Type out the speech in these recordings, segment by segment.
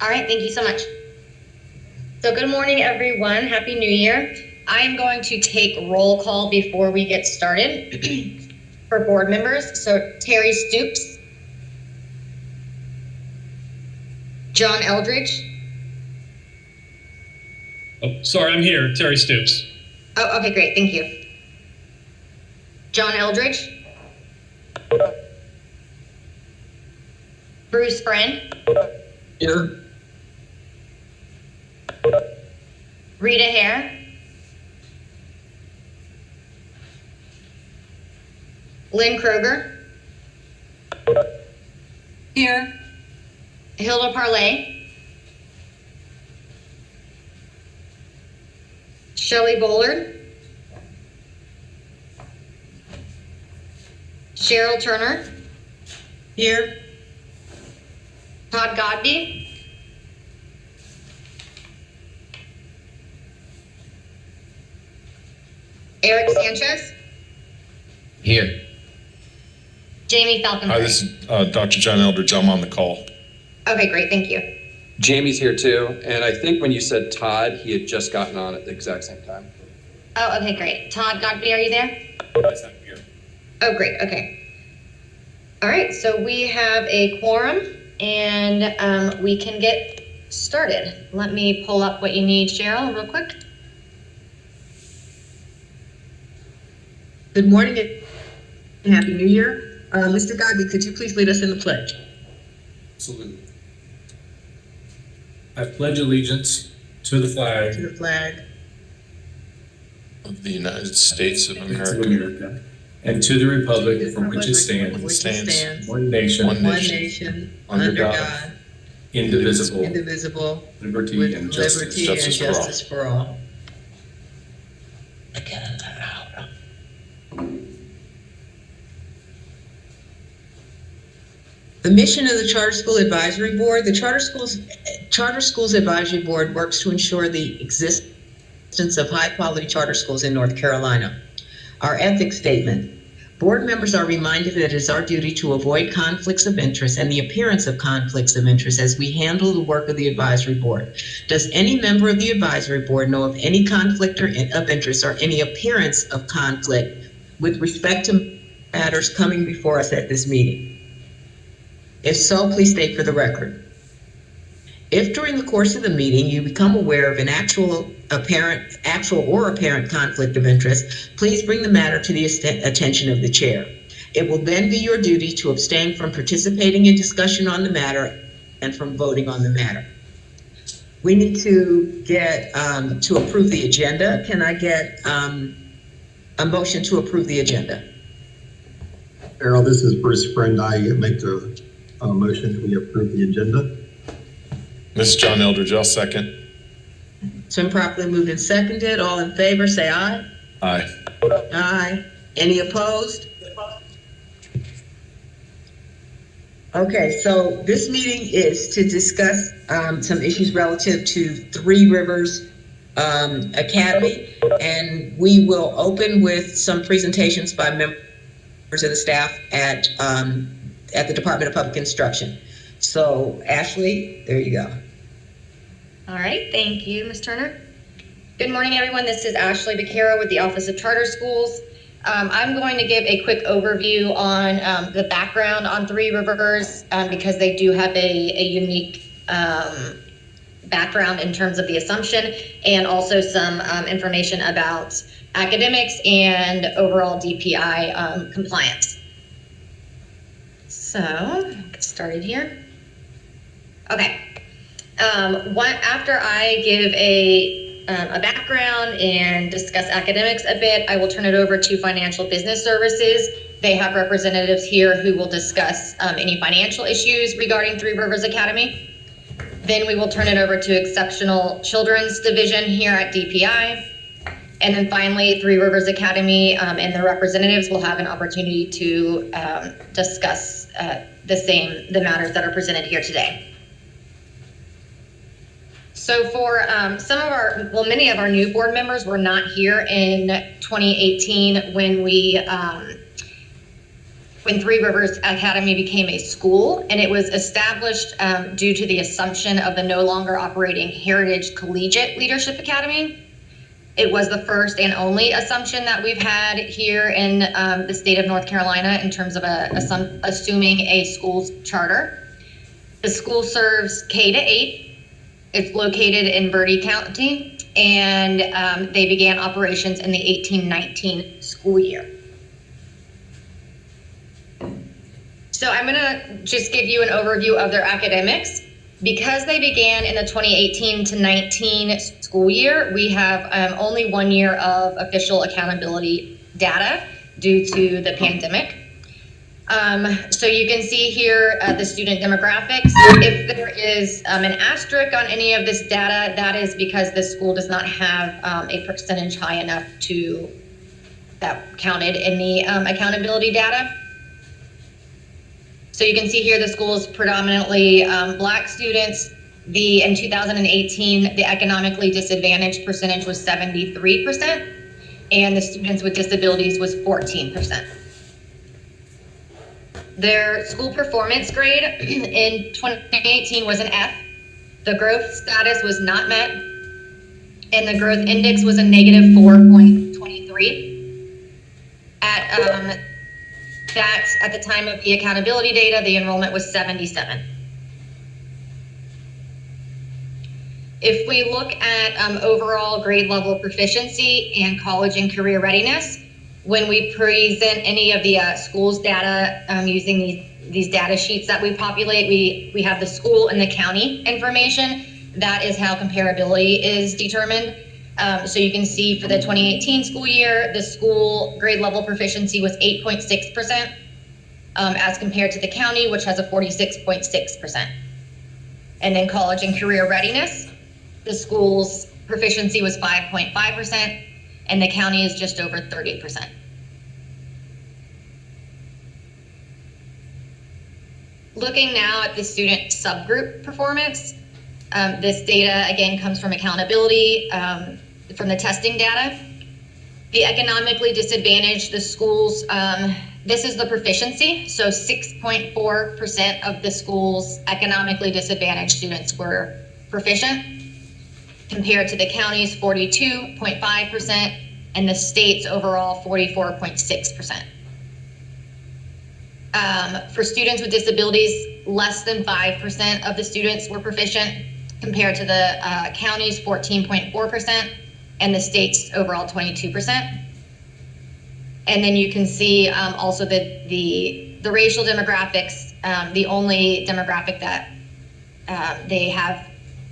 All right, thank you so much. So good morning, everyone. Happy New Year. I am going to take roll call before we get started for board members. So Terry Stoops, John Eldridge. Oh, sorry, I'm here. Terry Stoops. Oh, okay, great. Thank you. John Eldridge. Bruce Friend. Here. Rita Hare. Lynn Kroger. Here. Hilda Parlay. Shelley Bullard. Cheryl Turner. Here. Todd Godby. Eric Sanchez. Here. Jamie Falcon. Hi, this is Dr. John Eldridge. I'm on the call. Okay, great. Thank you. Jamie's here too, and I think when you said Todd, he had just gotten on at the exact same time. Oh, okay, great. Todd Godby, are you there? Yes, I'm here. Oh, great. Okay. All right, so we have a quorum, and we can get started. Let me pull up what you need, Cheryl, real quick. Good morning and Happy New Year. Mr. Godby, could you please lead us in the pledge? Absolutely. I pledge allegiance to the flag To the flag Of the United States of America. and to the republic for which it stands, which stands one nation, One one nation, nation, under under God, God, indivisible, indivisible, liberty with and justice. liberty and Justice for all. justice for all. The mission of the Charter School Advisory Board. The Charter Schools Advisory Board works to ensure the existence of high-quality charter schools in North Carolina. Our ethics statement. Board members are reminded that it is our duty to avoid conflicts of interest and the appearance of conflicts of interest as we handle the work of the advisory board. Does any member of the advisory board know of any conflict of interest or any appearance of conflict with respect to matters coming before us at this meeting? If so, please state for the record. If during the course of the meeting you become aware of an actual or apparent conflict of interest, please bring the matter to the attention of the chair. It will then be your duty to abstain from participating in discussion on the matter and from voting on the matter. We need to get to approve the agenda. Can I get a motion to approve the agenda? Carol, this is Bruce Friend. I make the motion that we approve the agenda. This is John Eldridge. I'll second. It's been properly moved and seconded. All in favor, say aye. Aye. Aye. Any opposed? Okay, so this meeting is to discuss some issues relative to Three Rivers Academy, and we will open with some presentations by members of the staff at the Department of Public Instruction. So, Ashley, there you go. All right, thank you, Ms. Turner. Good morning, everyone. This is Ashley Becerra with the Office of Charter Schools. I'm going to give a quick overview on the background on Three Rivers because they do have a unique background in terms of the assumption and also some information about academics and overall DPI compliance. So, get started here. Okay. After I give a background and discuss academics a bit, I will turn it over to Financial Business Services. They have representatives here who will discuss any financial issues regarding Three Rivers Academy. Then we will turn it over to Exceptional Children's Division here at DPI. And then finally, Three Rivers Academy and their representatives will have an opportunity to discuss the matters that are presented here today. So for many of our new board members were not here in 2018 when we when Three Rivers Academy became a school, and it was established due to the assumption of the no longer operating Heritage Collegiate Leadership Academy. It was the first and only assumption that we've had here in the state of North Carolina in terms of assuming a school's charter. The school serves K-8. It's located in Bertie County, and they began operations in the 1819 school year. So I'm gonna just give you an overview of their academics. Because they began in the 2018 to 19 school year, we have only 1 year of official accountability data due to the pandemic. So you can see here the student demographics. If there is an asterisk on any of this data, that is because the school does not have a percentage high enough to that counted in the accountability data. So you can see here the school is predominantly Black students. In 2018, the economically disadvantaged percentage was 73%, and the students with disabilities was 14%. Their school performance grade in 2018 was an F. The growth status was not met, and the growth index was a negative 4.23. At the time of the accountability data, the enrollment was 77. If we look at overall grade level proficiency and college and career readiness, when we present any of the school's data using these data sheets that we populate, we have the school and the county information. That is how comparability is determined. So you can see for the 2018 school year, the school grade level proficiency was 8.6%, as compared to the county, which has a 46.6%. And then college and career readiness, the school's proficiency was 5.5%, and the county is just over 30%. Looking now at the student subgroup performance, this data again comes from accountability, from the testing data. The economically disadvantaged, the schools, this is the proficiency. So 6.4% of the school's economically disadvantaged students were proficient, compared to the county's 42.5% and the state's overall 44.6%. For students with disabilities, less than 5% of the students were proficient, compared to the county's 14.4% and the state's overall 22%. And then you can see also the racial demographics. The only demographic that they have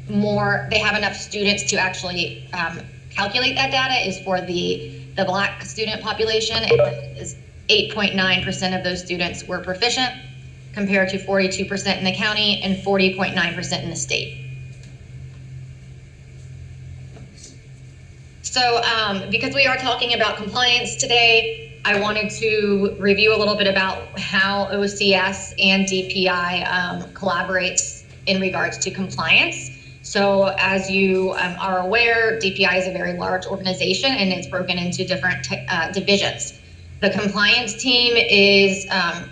enough students to actually calculate that data is for the Black student population, and is 8.9% of those students were proficient, compared to 42% in the county and 40.9% in the state. So because we are talking about compliance today, I wanted to review a little bit about how OCS and DPI collaborates in regards to compliance. So as you are aware, DPI is a very large organization, and it's broken into different divisions. The compliance team is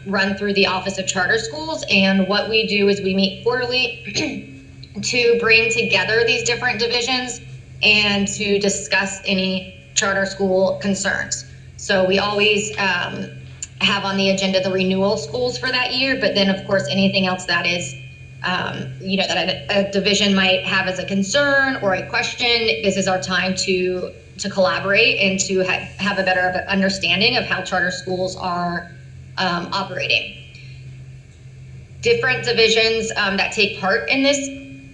run through the Office of Charter Schools, and what we do is we meet quarterly to bring together these different divisions and to discuss any charter school concerns. So we always have on the agenda the renewal schools for that year, but then of course anything else that is, that a division might have as a concern or a question, this is our time to collaborate and to have a better understanding of how charter schools are operating. Different divisions that take part in this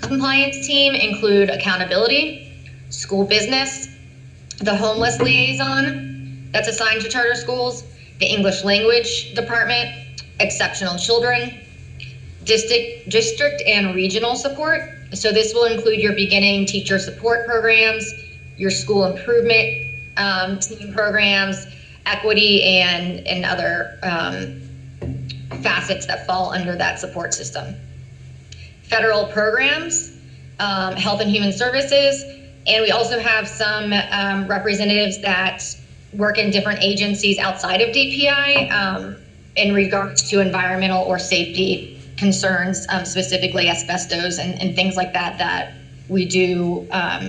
compliance team include accountability, school business, the homeless liaison that's assigned to charter schools, the English language department, exceptional children, district and regional support. So this will include your beginning teacher support programs, your school improvement team programs, equity, and other facets that fall under that support system. Federal programs, health and human services, and we also have some representatives that work in different agencies outside of DPI, in regards to environmental or safety concerns, specifically asbestos and things like that, that we do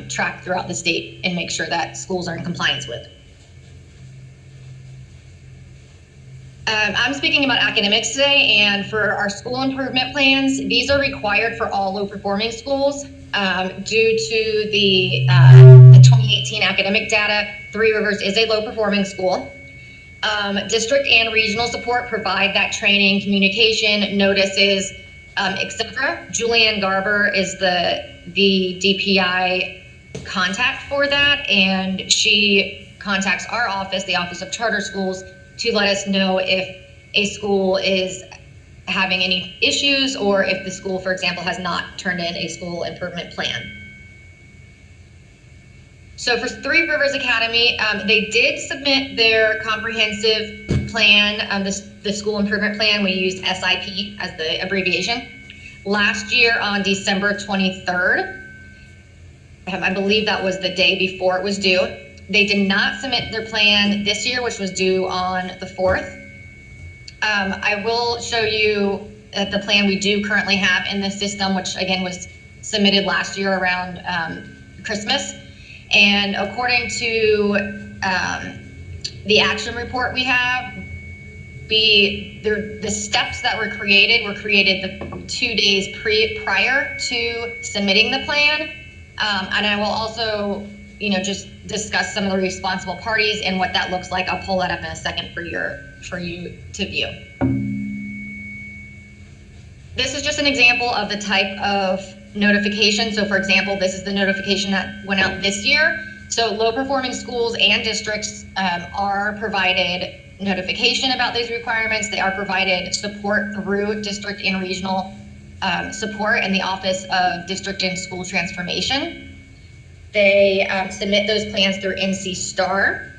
track throughout the state and make sure that schools are in compliance with. I'm speaking about academics today, and for our school improvement plans, these are required for all low-performing schools. Due to the 2018 academic data, Three Rivers is a low-performing school. District and regional support provide that training, communication, notices, etc. Julianne Garber is the DPI contact for that, and she contacts our office, the Office of Charter Schools, to let us know if a school is having any issues or if the school, for example, has not turned in a school improvement plan. So for Three Rivers Academy, they did submit their comprehensive plan, the school improvement plan. We used SIP as the abbreviation. Last year on December 23rd, I believe that was the day before it was due. They did not submit their plan this year, which was due on the 4th. I will show you the plan we do currently have in the system, which again was submitted last year around Christmas. And according to the action report we have, the steps that were created the 2 days prior to submitting the plan. And I will also, just discuss some of the responsible parties and what that looks like. I'll pull that up in a second for you to view. This is just an example of the type of notification. So for example, this is the notification that went out this year. So low performing schools and districts are provided notification about these requirements. They are provided support through district and regional support and the Office of District and School Transformation. They submit those plans through NC STAR,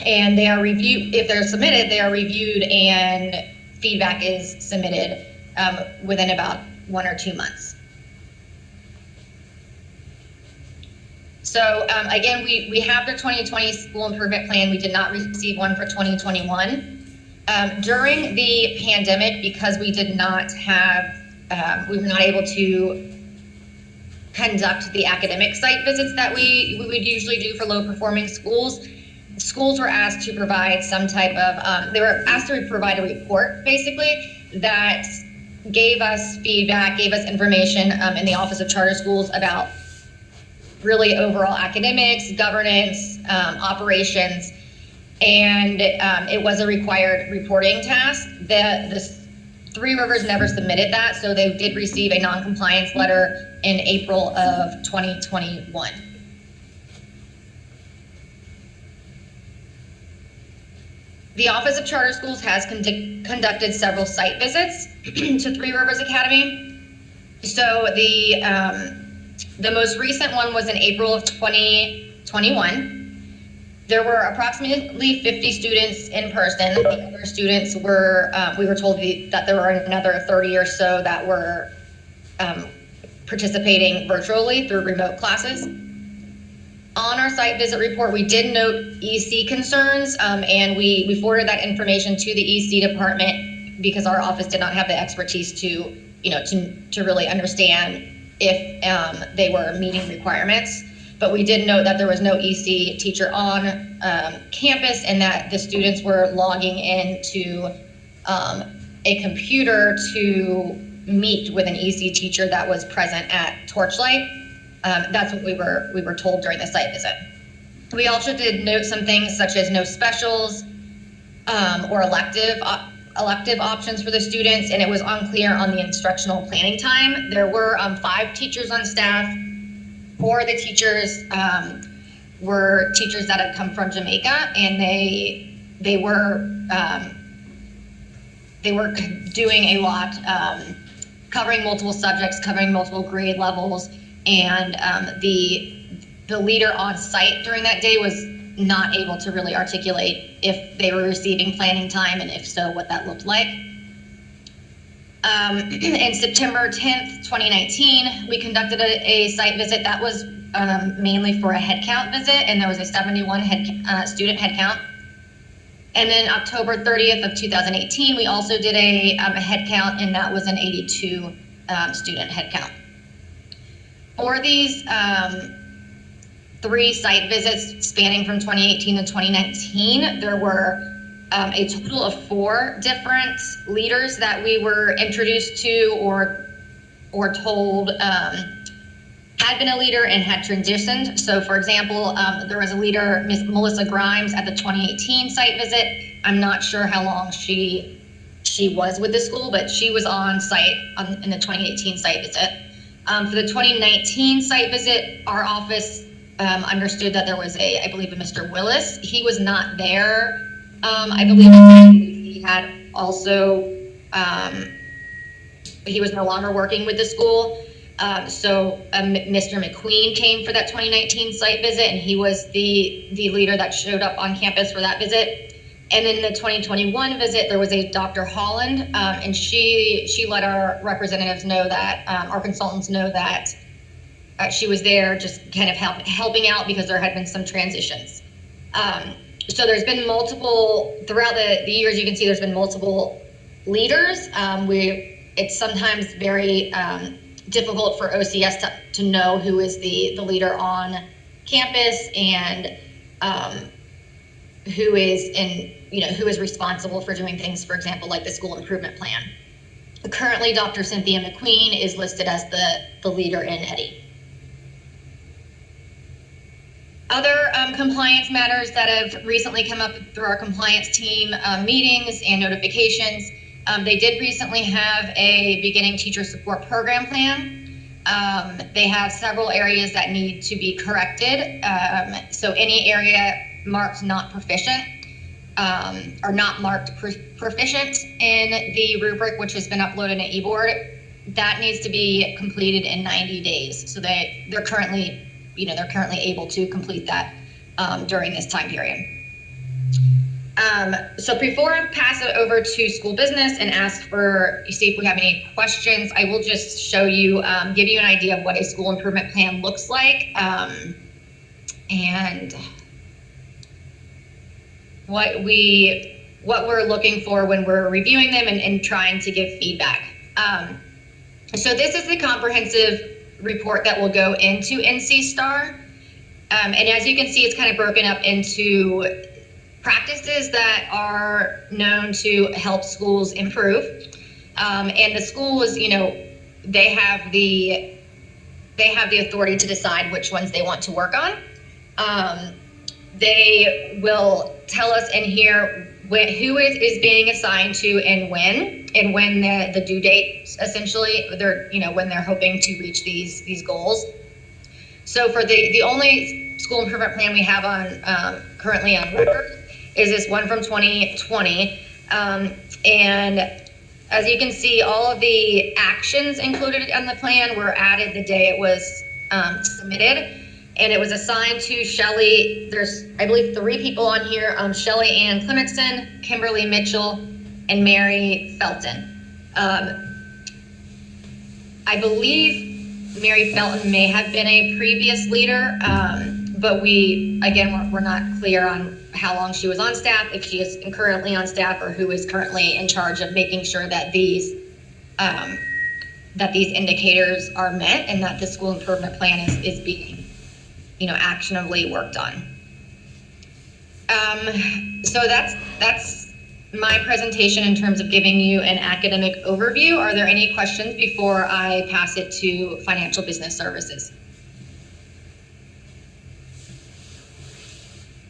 and they are reviewed. If they're submitted, they are reviewed and feedback is submitted within about 1 or 2 months. So again, we have the 2020 school improvement plan. We did not receive one for 2021. During the pandemic, because we did not have, we were not able to conduct the academic site visits that we would usually do for low performing schools. Schools were asked to provide some type of, they were asked to provide a report basically that gave us feedback, gave us information in the Office of Charter Schools about really overall academics, governance, operations, and it was a required reporting task. The Three Rivers never submitted that, so they did receive a non-compliance letter in April of 2021. The Office of Charter Schools has conducted several site visits to Three Rivers Academy. So the most recent one was in April of 2021. There were approximately 50 students in person. The other students were, we were told that there were another 30 or so that were participating virtually through remote classes. On our site visit report, we did note EC concerns, and we forwarded that information to the EC department because our office did not have the expertise to really understand if they were meeting requirements. But we did note that there was no EC teacher on campus and that the students were logging into a computer to meet with an EC teacher that was present at Torchlight. That's what we were told during the site visit. We also did note some things such as no specials or elective options for the students, and it was unclear on the instructional planning time. There were 5 teachers on staff. 4 of the teachers were teachers that had come from Jamaica, and they were doing a lot, covering multiple subjects, covering multiple grade levels, and the leader on site during that day was not able to really articulate if they were receiving planning time, and if so, what that looked like. In September 10th, 2019, we conducted a site visit that was mainly for a head count visit, and there was a 71 student head count. And then October 30th of 2018, we also did a head count, and that was an 82 student head count. For these 3 site visits spanning from 2018 to 2019, there were a total of 4 different leaders that we were introduced to or told had been a leader and had transitioned. So for example, there was a leader, Miss Melissa Grimes, at the 2018 site visit. I'm not sure how long she was with the school, but she was on site in the 2018 site visit. For the 2019 site visit, our office understood that there was I believe a Mr. Willis. He was not there. I believe he had also, he was no longer working with the school. So Mr. McQueen came for that 2019 site visit, and he was the leader that showed up on campus for that visit. And in the 2021 visit, there was a Dr. Holland, and she let our representatives know that, our consultants know that she was there just kind of helping out because there had been some transitions. So there's been multiple, throughout the years, you can see there's been multiple leaders. It's sometimes very difficult for OCS to know who is the leader on campus and who is responsible for doing things, for example, like the school improvement plan. Currently, Dr. Cynthia McQueen is listed as the leader in Eddy. Other compliance matters that have recently come up through our compliance team meetings and notifications. They did recently have a beginning teacher support program plan. They have several areas that need to be corrected. So any area marked not proficient or not marked proficient in the rubric, which has been uploaded to eBoard, that needs to be completed in 90 days. So they're currently able to complete that during this time period. So before I pass it over to school business and see if we have any questions, I will just show you, give you an idea of what a school improvement plan looks like, and what we're looking for when we're reviewing them and trying to give feedback. So this is the comprehensive report that will go into NC STAR. And as you can see, it's kind of broken up into practices that are known to help schools improve. And the schools, they have the authority to decide which ones they want to work on. They will tell us in here who is being assigned to and when the due date, essentially, when they're hoping to reach these goals. So for the only school improvement plan we have on currently on record is this one from 2020. And as you can see, all of the actions included in the plan were added the day it was submitted. And it was assigned to Shelley. There's, I believe, 3 people on here, Shelley Ann Clementson, Kimberly Mitchell, and Mary Felton. I believe Mary Felton may have been a previous leader, but we're not clear on how long she was on staff, if she is currently on staff, or who is currently in charge of making sure that these indicators are met and that the school improvement plan is being actionably worked on. So that's my presentation in terms of giving you an academic overview. Are there any questions before I pass it to Financial Business Services?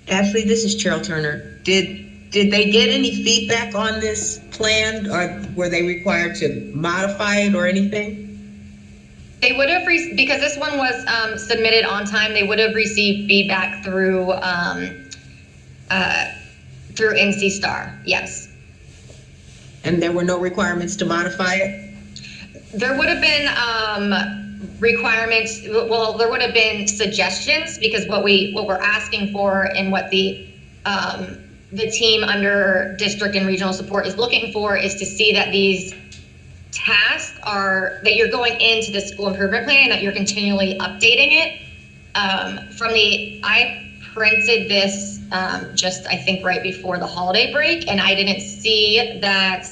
Ashley, this is Cheryl Turner. Did they get any feedback on this plan, or were they required to modify it or anything? They would have, because this one was submitted on time, they would have received feedback through NC STAR, yes. And there were no requirements to modify it? There would have been requirements, well, there would have been suggestions, because what we're asking for and what the team under district and regional support is looking for is to see that these tasks that you're going into the school improvement plan and that you're continually updating it. I printed this just, I think, right before the holiday break, and I didn't see that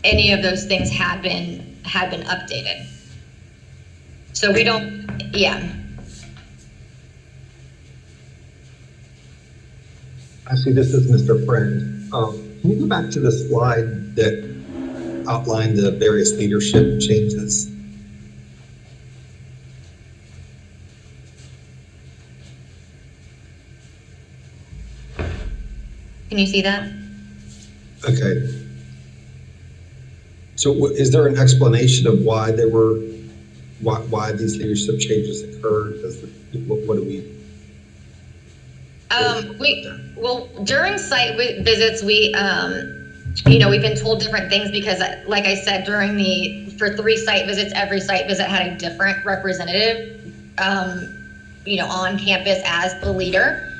any of those things had been updated. So we don't, yeah. Actually, this is Mr. Friend. Can you go back to the slide that outlined the various leadership changes? Can you see that? Okay. So is there an explanation of why there were, why these leadership changes occurred? What do we? Well, during site visits, we, you know, we've been told different things because, like I said, for 3 site visits, every site visit had a different representative, you know, on campus as the leader.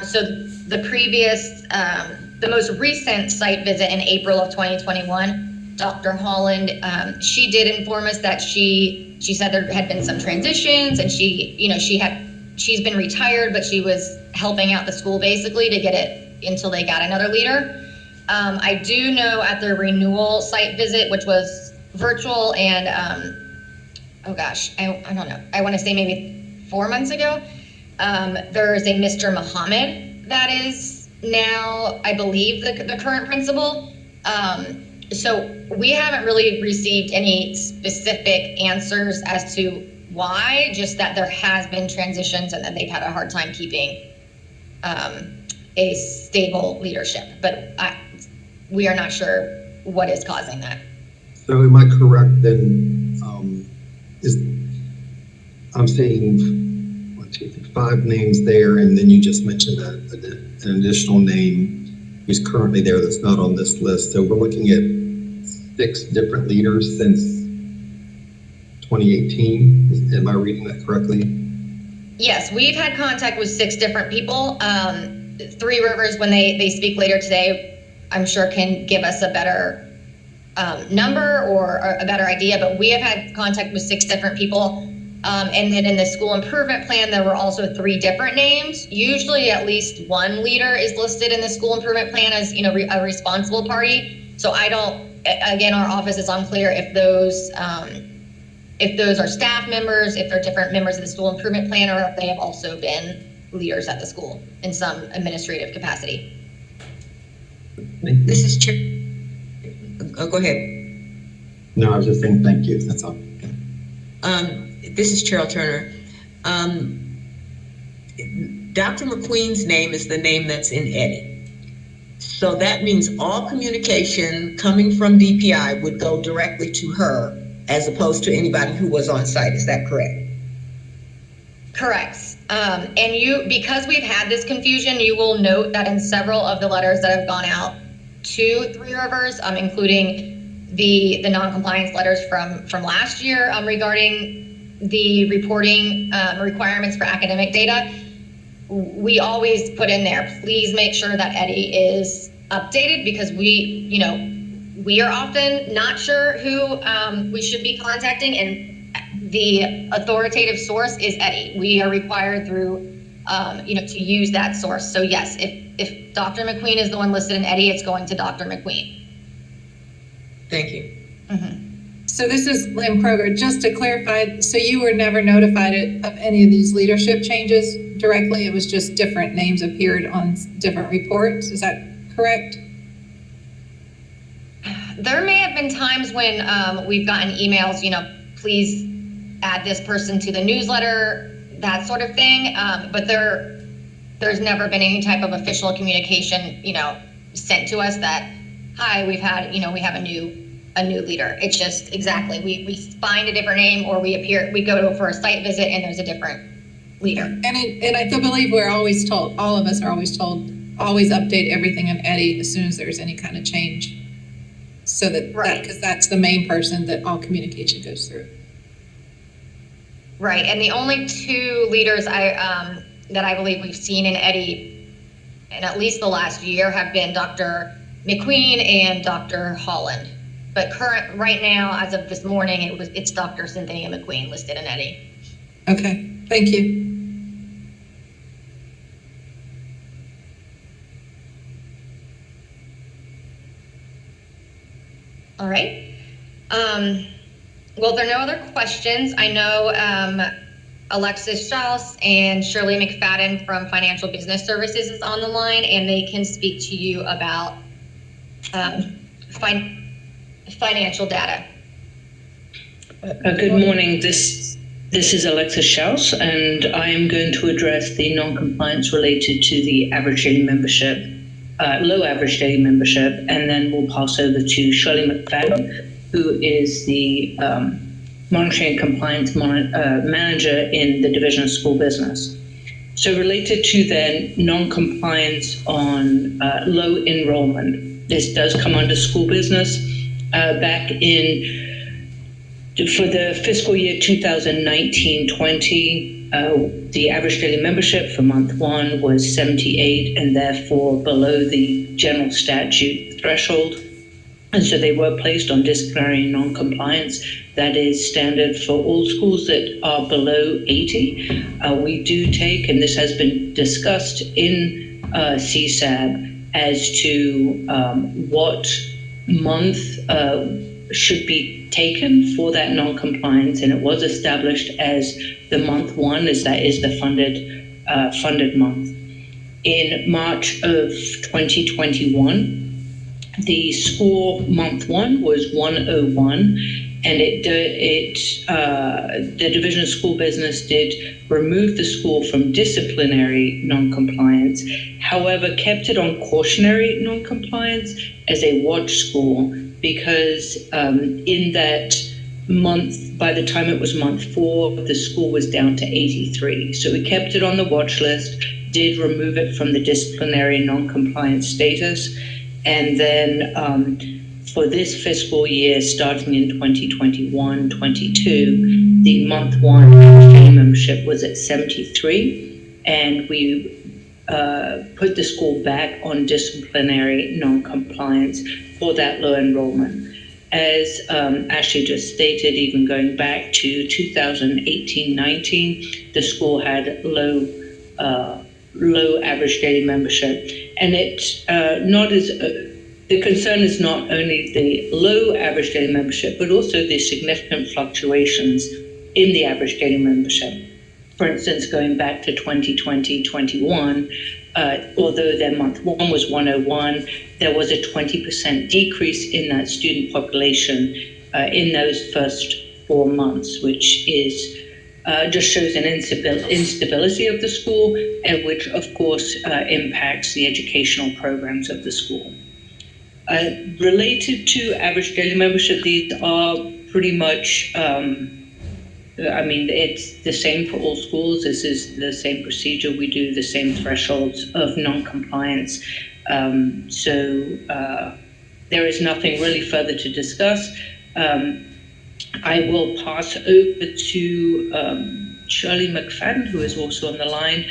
So the previous, the most recent site visit in April of 2021, Dr. Holland, she did inform us that she said there had been some transitions, and she, you know, she's been retired, but she was helping out the school basically to get it until they got another leader. I do know at the renewal site visit, which was virtual, and oh gosh, I don't know, I want to say maybe 4 months ago, there is a Mr. Muhammad that is now, I believe, the current principal. So we haven't really received any specific answers as to why, just that there has been transitions and that they've had a hard time keeping a stable leadership. But we are not sure what is causing that. So am I correct then, I'm seeing 1, 2, 3, 5 names there, and then you just mentioned an additional name who's currently there that's not on this list. So we're looking at 6 different leaders since 2018. Am I reading that correctly? Yes, we've had contact with 6 different people. 3 Rivers, when they speak later today, I'm sure can give us a better number or a better idea, but we have had contact with 6 different people. And then in the school improvement plan, there were also 3 different names. Usually at least 1 leader is listed in the school improvement plan as, you know, a responsible party. So I don't, again, our office is unclear if those are staff members, if they're different members of the school improvement plan, or if they have also been leaders at the school in some administrative capacity. This is Chair. Oh, go ahead. No, I was just saying thank you. That's all. This is Cheryl Turner. Dr. McQueen's name is the name that's in Eddie. So that means all communication coming from DPI would go directly to her as opposed to anybody who was on site. Is that correct? Correct. And because we've had this confusion, you will note that in several of the letters that have gone out to 3 Rivers, including the non-compliance letters from last year regarding the reporting requirements for academic data, we always put in there, please make sure that Eddie is updated, because we are often not sure who we should be contacting, and the authoritative source is Eddie. We are required through, to use that source. So yes, if Dr. McQueen is the one listed in Eddie, it's going to Dr. McQueen. Thank you. Mm-hmm. So this is Lynn Kroger. Just to clarify, so you were never notified of any of these leadership changes directly? It was just different names appeared on different reports. Is that correct? There may have been times when we've gotten emails, please add this person to the newsletter, that sort of thing. But there's never been any type of official communication, sent to us that, hi, we have a new leader. It's just exactly, we find a different name, or we go for a site visit and there's a different leader. And I believe we're always told, all of us are always told, always update everything on Eddie as soon as there's any kind of change. So because that's the main person that all communication goes through. Right, and the only 2 leaders that I believe we've seen in Eddie in at least the last year have been Dr. McQueen and Dr. Holland. But right now, as of this morning, it's Dr. Cynthia McQueen listed in Eddie. Okay, thank you. All right. Well, if there are no other questions, I know Alexis Strauss and Shirley McFadden from Financial Business Services is on the line, and they can speak to you about financial data. Good morning. This is Alexis Strauss, and I am going to address the non-compliance related to the average daily membership, low average daily membership, and then we'll pass over to Shirley McFadden, who is the monitoring and compliance manager in the Division of School Business. So related to their non-compliance on low enrollment, this does come under school business. Back for the fiscal year 2019-20, the average daily membership for month one was 78 and therefore below the general statute threshold. And so they were placed on disciplinary non-compliance. That is standard for all schools that are below 80. We do take, and this has been discussed in CSAB, as to what month should be taken for that non-compliance, and it was established as the month one, as that is the funded month. In March of 2021, the score month one was 101, and the Division of School Business did remove the school from disciplinary non-compliance, however kept it on cautionary non-compliance as a watch school, because in that month, by the time it was month 4, the school was down to 83. So we kept it on the watch list, did remove it from the disciplinary non-compliance status, and then for this fiscal year, starting in 2021-22, the month 1 daily membership was at 73, and we put the school back on disciplinary non-compliance for that low enrollment. As Ashley just stated, even going back to 2018-19, the school had low average daily membership, and the concern is not only the low average daily membership, but also the significant fluctuations in the average daily membership. For instance, going back to 2020-21, although their month 1 was 101, there was a 20% decrease in that student population in those first 4 months, which is just shows an instability of the school, and which of course impacts the educational programs of the school. Related to average daily membership, these are pretty much, it's the same for all schools. This is the same procedure. We do the same thresholds of non-compliance. There is nothing really further to discuss. I will pass over to Shirley McFadden, who is also on the line,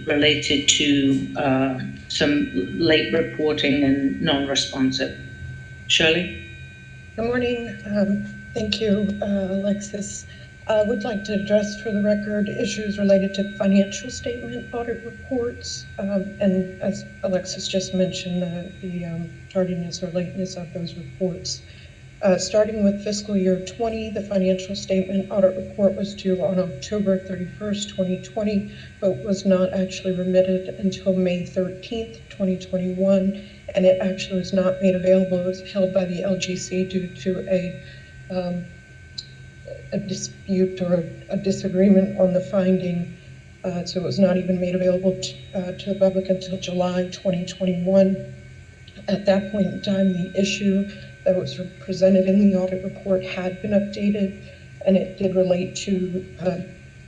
related to some late reporting and non-responsive. Shirley? Good morning. Thank you, Alexis. I would like to address for the record issues related to financial statement audit reports. And as Alexis just mentioned, the tardiness or lateness of those reports. Starting with fiscal year 20, the financial statement audit report was due on October 31st, 2020, but was not actually remitted until May 13th, 2021, and it actually was not made available. It was held by the LGC due to a dispute or a disagreement on the finding, so it was not even made available to the public until July 2021. At that point in time, the issue that was presented in the audit report had been updated, and it did relate to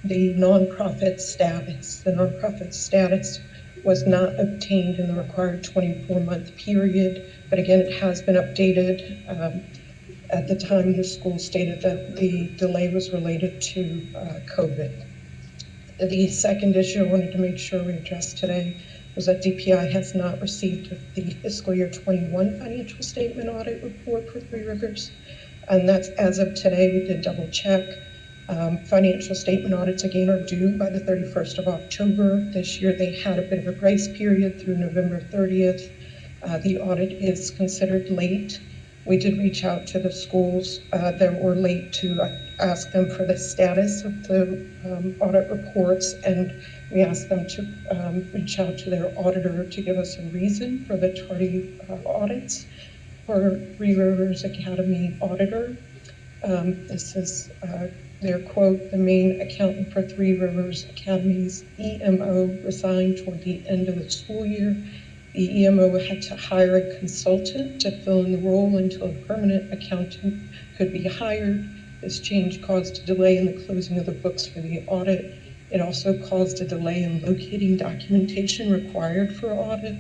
the nonprofit status. The nonprofit status was not obtained in the required 24-month period, but again, it has been updated. At the time, the school stated that the delay was related to COVID. The second issue I wanted to make sure we addressed today was that DPI has not received the fiscal year 21 financial statement audit report for Three Rivers. And that's as of today. We did double check. Financial statement audits again are due by the 31st of October. This year they had a bit of a grace period through November 30th. The audit is considered late. We did reach out to the schools that were late to ask them for the status of the audit reports, and we asked them to reach out to their auditor to give us a reason for the tardy audits. For Three Rivers Academy auditor, this is their quote: "The main accountant for Three Rivers Academy's EMO resigned toward the end of the school year. The EMO had to hire a consultant to fill in the role until a permanent accountant could be hired. This change caused a delay in the closing of the books for the audit. It also caused a delay in locating documentation required for audit.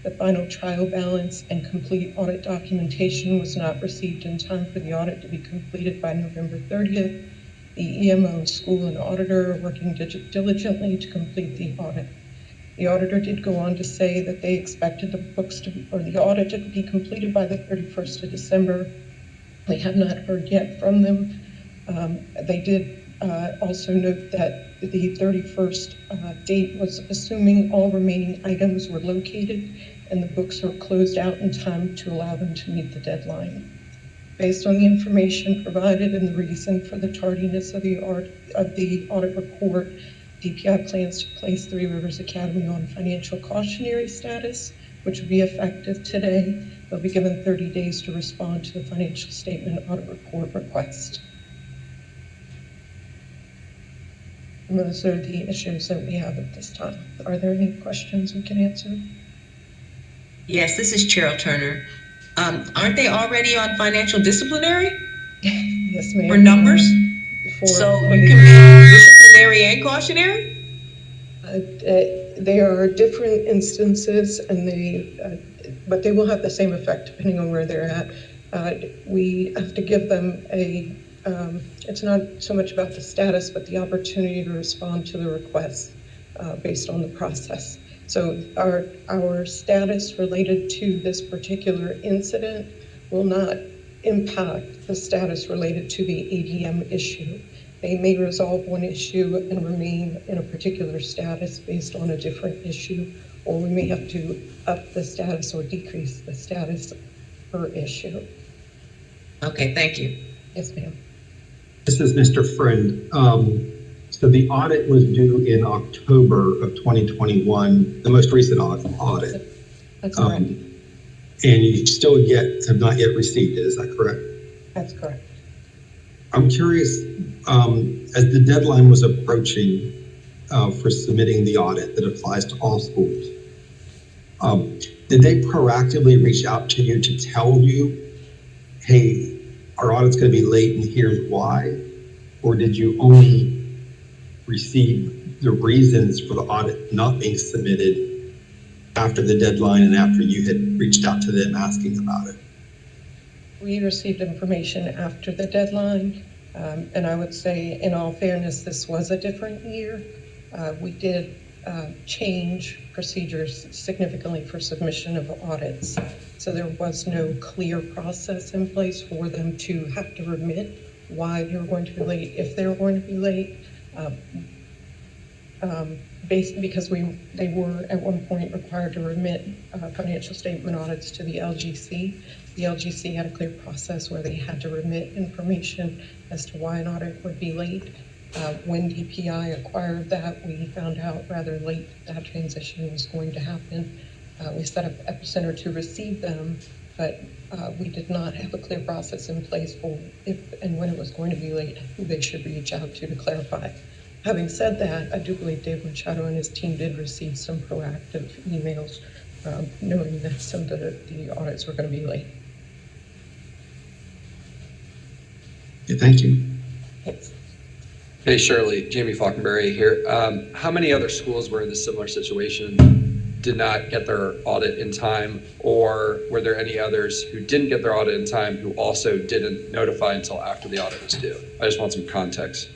The final trial balance and complete audit documentation was not received in time for the audit to be completed by November 30th. The EMO, school, and auditor are working diligently to complete the audit." The auditor did go on to say that they expected the books or the audit to be completed by the 31st of December. We have not heard yet from them. They did also note that the 31st date was assuming all remaining items were located and the books were closed out in time to allow them to meet the deadline. Based on the information provided and the reason for the tardiness of the audit report, DPI plans to place Three Rivers Academy on financial cautionary status, which will be effective today. They'll be given 30 days to respond to the financial statement audit report request. And those are the issues that we have at this time. Are there any questions we can answer? Yes, this is Cheryl Turner. Aren't they already on financial disciplinary Yes, ma'am. for numbers? So you can make disciplinary and cautionary? They are different instances, and but they will have the same effect depending on where they're at. We have to give them it's not so much about the status, but the opportunity to respond to the request based on the process. So our status related to this particular incident will not impact the status related to the ADM issue. They may resolve one issue and remain in a particular status based on a different issue, or we may have to up the status or decrease the status per issue. Okay, thank you. Yes, ma'am. This is Mr. Friend. So the audit was due in October of 2021, the most recent audit. That's correct. And you still have not yet received it, is that correct? That's correct. I'm curious, as the deadline was approaching for submitting the audit that applies to all schools, did they proactively reach out to you to tell you, hey, our audit's going to be late and here's why? Or did you only receive the reasons for the audit not being submitted after the deadline and after you had reached out to them asking about it? We received information after the deadline, and I would say, in all fairness, this was a different year. We did change procedures significantly for submission of audits, so there was no clear process in place for them to have to remit why they were going to be late, if they were going to be late. Because they were at one point required to remit financial statement audits to the LGC. The LGC had a clear process where they had to remit information as to why an audit would be late. When DPI acquired that, we found out rather late that transition was going to happen. We set up Epicenter to receive them, but we did not have a clear process in place for if and when it was going to be late, who they should reach out to clarify. Having said that, I do believe Dave Machado and his team did receive some proactive emails knowing that some of the audits were going to be late. Yeah, thank you. Yes. Hey, Shirley, Jamie Falkenberry here. How many other schools were in a similar situation, did not get their audit in time, or were there any others who didn't get their audit in time who also didn't notify until after the audit was due? I just want some context.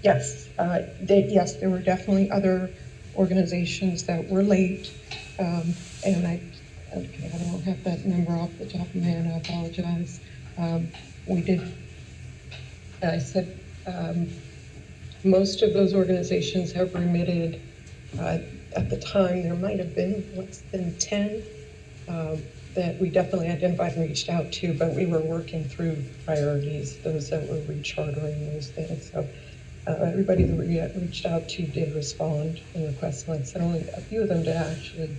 Yes, there were definitely other organizations that were late, and I don't have that number off the top of my head, I apologize. We did, I said, most of those organizations have remitted. At the time, there might have been less than 10. that we definitely identified and reached out to, but we were working through priorities, those that were rechartering those things. So everybody that we reached out to did respond and request links, and only a few of them did actually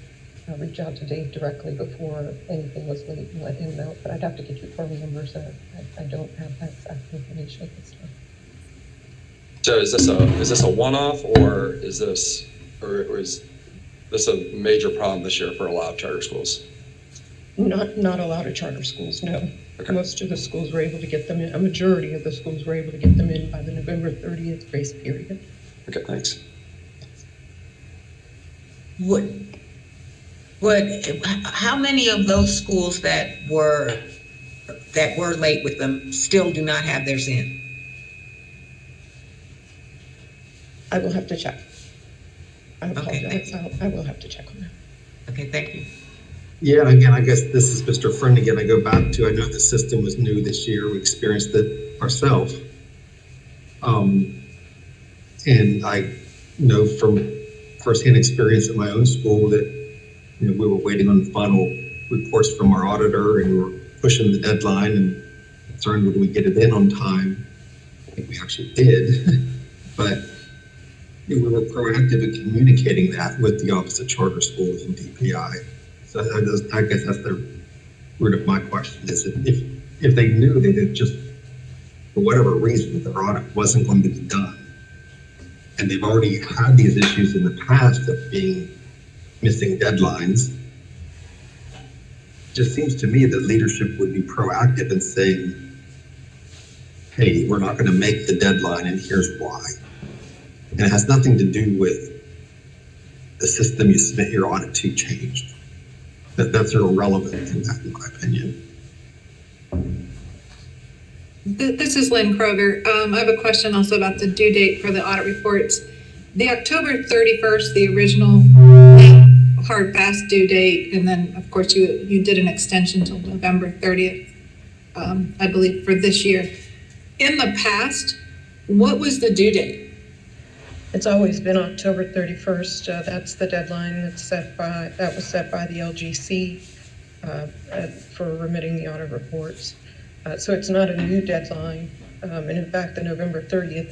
reach out to Dave directly before anything was late and let him know. But I'd have to get you firm numbers. I don't have that exact information at this time. So is this a one-off, or is this a major problem this year for a lot of charter schools? Not a lot of charter schools, no. Okay. Most of the schools were able to get them in, a majority of the schools were able to get them in by the November 30th grace period. Okay, thanks. How many of those schools that were late with them still do not have theirs in? I will have to check. I Okay, apologize. thank I will have to check on that. Okay, thank you. Yeah, and again, I guess this is Mr. Friend again. I go back to, I know the system was new this year. We experienced it ourselves. And I know from firsthand experience at my own school that, you know, we were waiting on the final reports from our auditor, and we were pushing the deadline and concerned would we get it in on time. I think we actually did, but we were proactive in communicating that with the Office of Charter Schools and DPI. So I guess that's the root of my question, is if they knew that it just, for whatever reason, their audit wasn't going to be done, and they've already had these issues in the past of missing deadlines, it just seems to me that leadership would be proactive in saying, hey, we're not going to make the deadline and here's why. And it has nothing to do with the system you submit your audit to changed. That's irrelevant in that, in my opinion. This is Lynn Kroger. I have a question also about the due date for the audit reports. The October 31st, the original hard fast due date, and then of course you did an extension till November 30th, I believe, for this year. In the past, what was the due date? It's always been October 31st. That's the deadline that was set by the LGC for remitting the audit reports. So it's not a new deadline. And in fact, the November 30th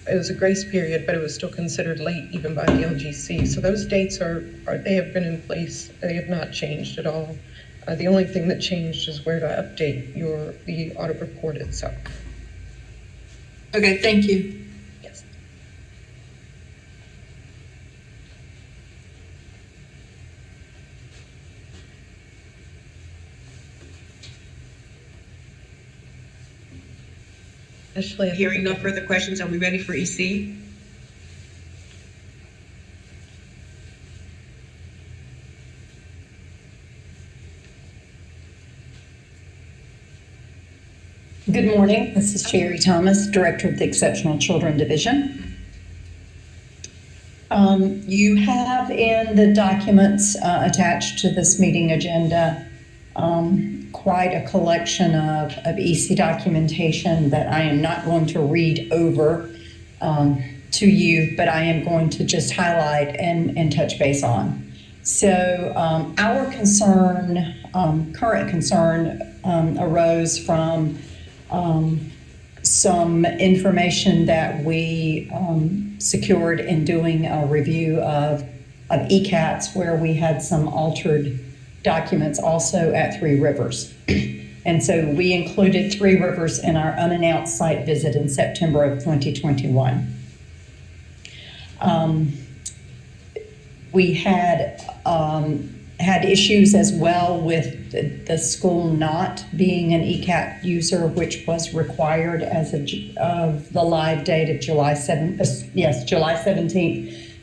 it was a grace period, but it was still considered late even by the LGC. So those dates they have been in place. They have not changed at all. The only thing that changed is where to update the audit report itself. Okay, thank you. Yes. Ashley, Hearing no further questions, are we ready for EC? Good morning. This is Jerry Thomas, Director of the Exceptional Children Division. You have in the documents attached to this meeting agenda quite a collection of EC documentation that I am not going to read over to you, but I am going to just highlight and touch base on. So our concern, current concern, arose from some information that we secured in doing a review of ECATs, where we had some altered documents also at Three Rivers. And so we included Three Rivers in our unannounced site visit in September of 2021. We had issues as well with the school not being an ECAT user, which was required as of the live date of July 17th,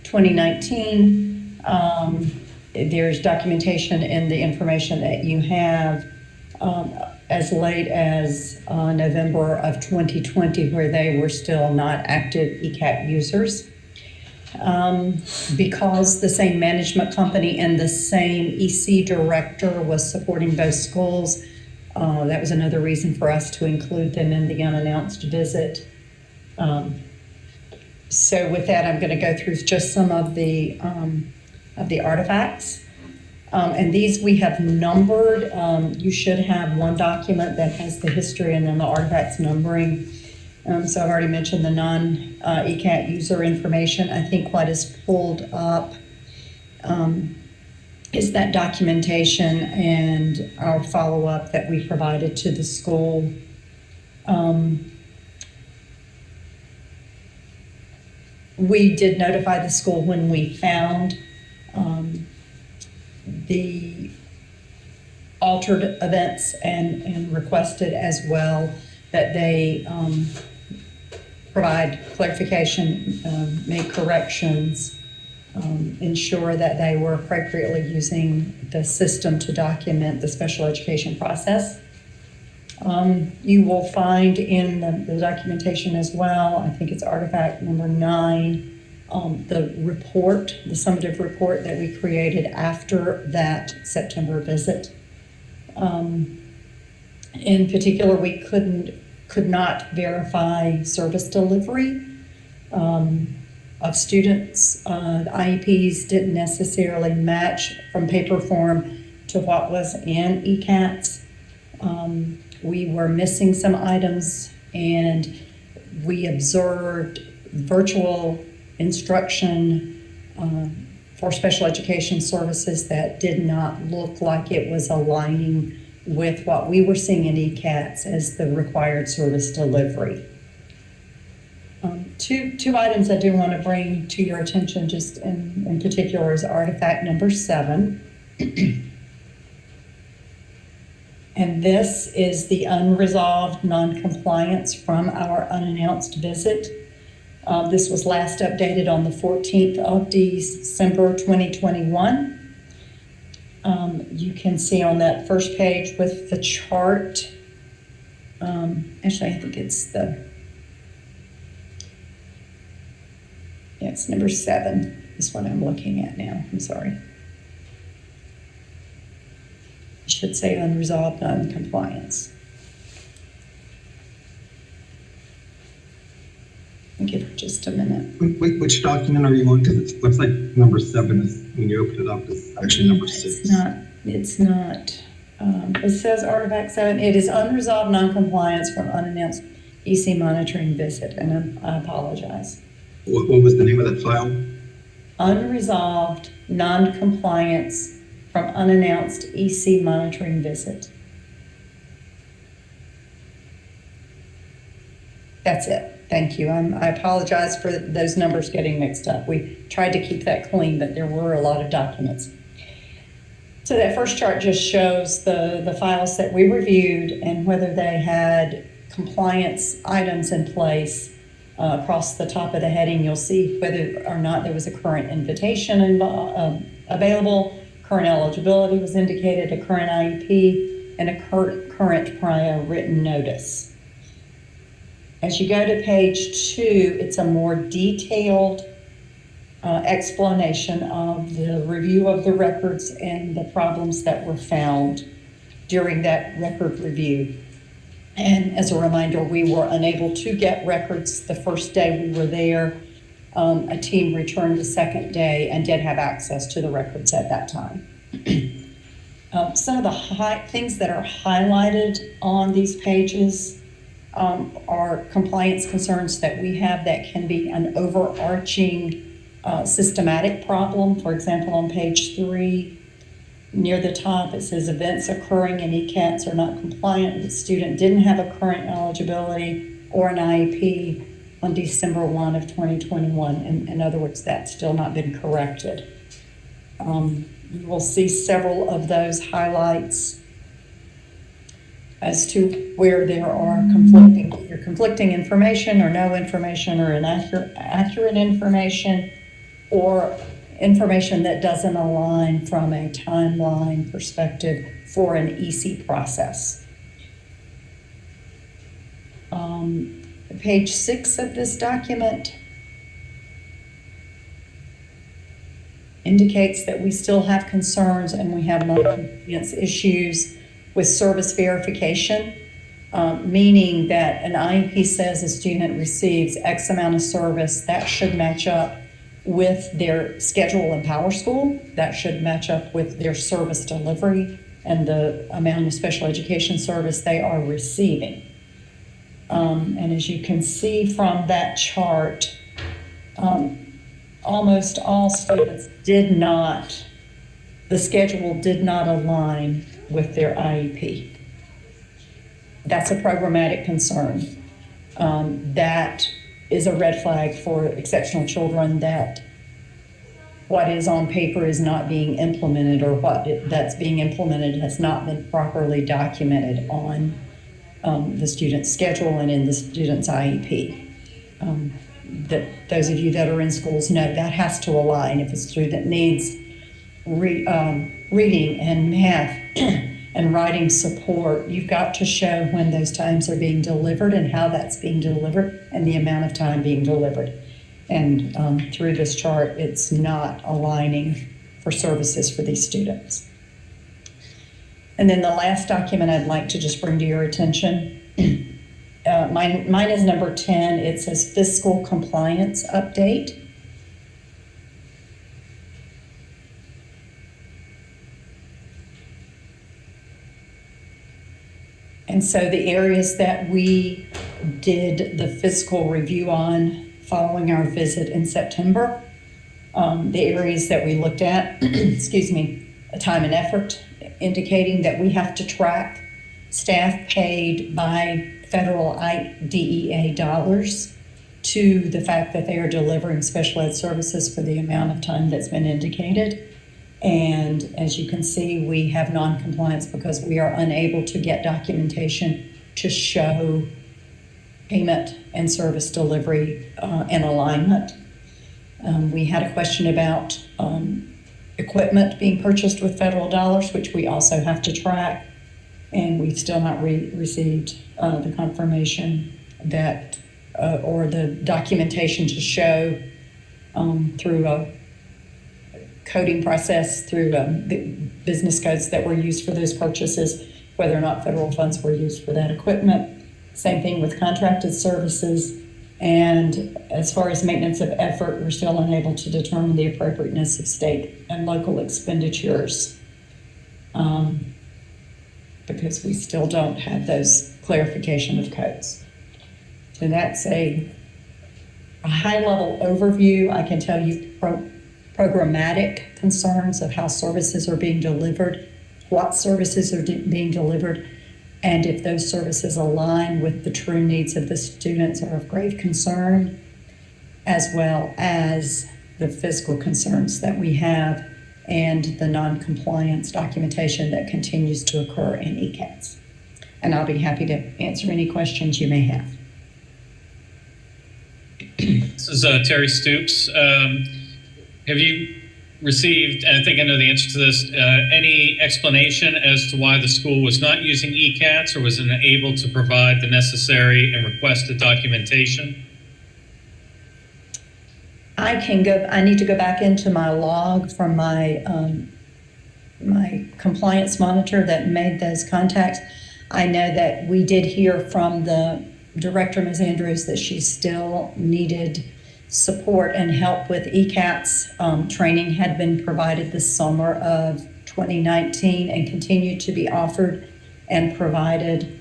2019. There's documentation in the information that you have as late as November of 2020, where they were still not active ECAT users. Because the same management company and the same EC director was supporting both schools, that was another reason for us to include them in the unannounced visit. So with that, I'm going to go through just some of the artifacts. And these we have numbered. You should have one document that has the history and then the artifacts numbering. So I've already mentioned the non-ECAT user information. I think what is pulled up is that documentation and our follow-up that we provided to the school. We did notify the school when we found the altered events and requested as well that they provide clarification, make corrections, ensure that they were appropriately using the system to document the special education process. You will find in the documentation as well, I think it's artifact number 9, the report, the summative report that we created after that September visit. In particular, we could not verify service delivery of students. The IEPs didn't necessarily match from paper form to what was in ECATS. We were missing some items, and we observed virtual instruction for special education services that did not look like it was aligning with what we were seeing in ECATS as the required service delivery. Two items I do want to bring to your attention just in particular is artifact number 7. And this is the unresolved non-compliance from our unannounced visit. This was last updated on the 14th of December 2021. You can see on that first page with the chart, actually I think it's it's number 7 is what I'm looking at now, I'm sorry. It should say unresolved non-compliance. Give her just a minute. Which document are you on? Because it looks like number 7 is, when you open it up, is actually number 6. It's not. It says artifact 7. It is unresolved non-compliance from unannounced EC monitoring visit, and I apologize. What was the name of that file? Unresolved non-compliance from unannounced EC monitoring visit. That's it. Thank you. I apologize for those numbers getting mixed up. We tried to keep that clean, but there were a lot of documents. So that first chart just shows the files that we reviewed and whether they had compliance items in place. Across the top of the heading, you'll see whether or not there was a current invitation available, current eligibility was indicated, a current IEP, and a current prior written notice. As you go to page 2, it's a more detailed explanation of the review of the records and the problems that were found during that record review. And as a reminder, we were unable to get records the first day we were there. A team returned the second day and did have access to the records at that time. Some of the things that are highlighted on these pages are compliance concerns that we have that can be an overarching systematic problem. For example, on page 3, near the top, it says events occurring in ECATS are not compliant. The student didn't have a current eligibility or an IEP on December 1 of 2021. In other words, that's still not been corrected. You will see several of those highlights as to where there are conflicting information or no information or inaccurate information or information that doesn't align from a timeline perspective for an EC process. Page 6 of this document indicates that we still have concerns and we have non-compliance issues with service verification, meaning that an IEP says a student receives X amount of service, that should match up with their schedule in Power School. That should match up with their service delivery and the amount of special education service they are receiving. And as you can see from that chart, almost all students the schedule did not align with their IEP. That's a programmatic concern. That is a red flag for exceptional children, that what is on paper is not being implemented, or that's being implemented has not been properly documented on the student's schedule and in the student's IEP. That those of you that are in schools know that has to align. If a student needs reading and math and writing support, you've got to show when those times are being delivered and how that's being delivered and the amount of time being delivered. And through this chart, it's not aligning for services for these students. And then the last document I'd like to just bring to your attention, mine is number 10. It says fiscal compliance update. And so the areas that we did the fiscal review on following our visit in September, the areas that we looked at, excuse me, time and effort, indicating that we have to track staff paid by federal IDEA dollars to the fact that they are delivering special ed services for the amount of time that's been indicated. And as you can see, we have non-compliance because we are unable to get documentation to show payment and service delivery in alignment. We had a question about equipment being purchased with federal dollars, which we also have to track, and we've still not received the confirmation that or the documentation to show through a coding process, through the business codes that were used for those purchases, whether or not federal funds were used for that equipment. Same thing with contracted services. And as far as maintenance of effort, we're still unable to determine the appropriateness of state and local expenditures because we still don't have those clarification of codes. So that's a high-level overview. I can tell you programmatic concerns of how services are being delivered, what services are being delivered, and if those services align with the true needs of the students are of grave concern, as well as the fiscal concerns that we have and the non-compliance documentation that continues to occur in ECATS. And I'll be happy to answer any questions you may have. This is Terry Stoops. Have you received, and I think I know the answer to this, any explanation as to why the school was not using ECATS or was unable to provide the necessary and requested documentation? I need to go back into my log from my my compliance monitor that made those contacts. I know that we did hear from the director, Ms. Andrews, that she still needed support and help with ECATS. Training had been provided this summer of 2019 and continued to be offered and provided.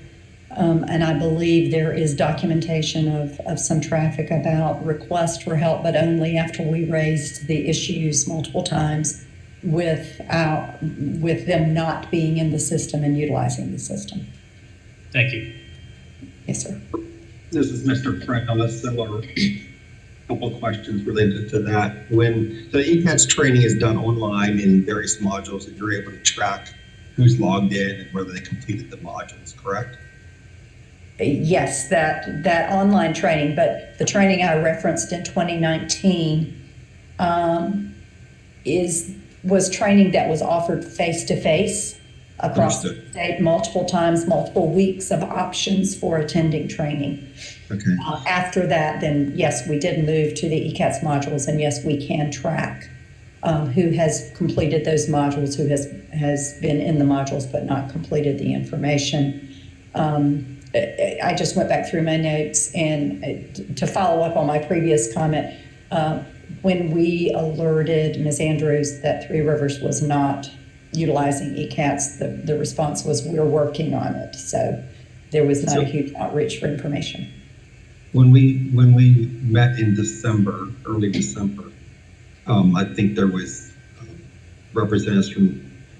And I believe there is documentation of some traffic about request for help, but only after we raised the issues multiple times with them not being in the system and utilizing the system. Thank you. Yes, sir. This is Mr. Frank on a similar couple of questions related to that. When the ECATS training is done online in various modules, and you're able to track who's logged in and whether they completed the modules, correct? Yes, that online training, but the training I referenced in 2019 was training that was offered face-to-face across the state multiple times, multiple weeks of options for attending training. Okay. After that, then yes, we did move to the ECATS modules, and yes, we can track who has completed those modules, who has been in the modules but not completed the information. I just went back through my notes, and to follow up on my previous comment, when we alerted Ms. Andrews that Three Rivers was not utilizing ECATs, the response was, we're working on it. So there was not a huge outreach for information. When we met in December, early December, I think there was representatives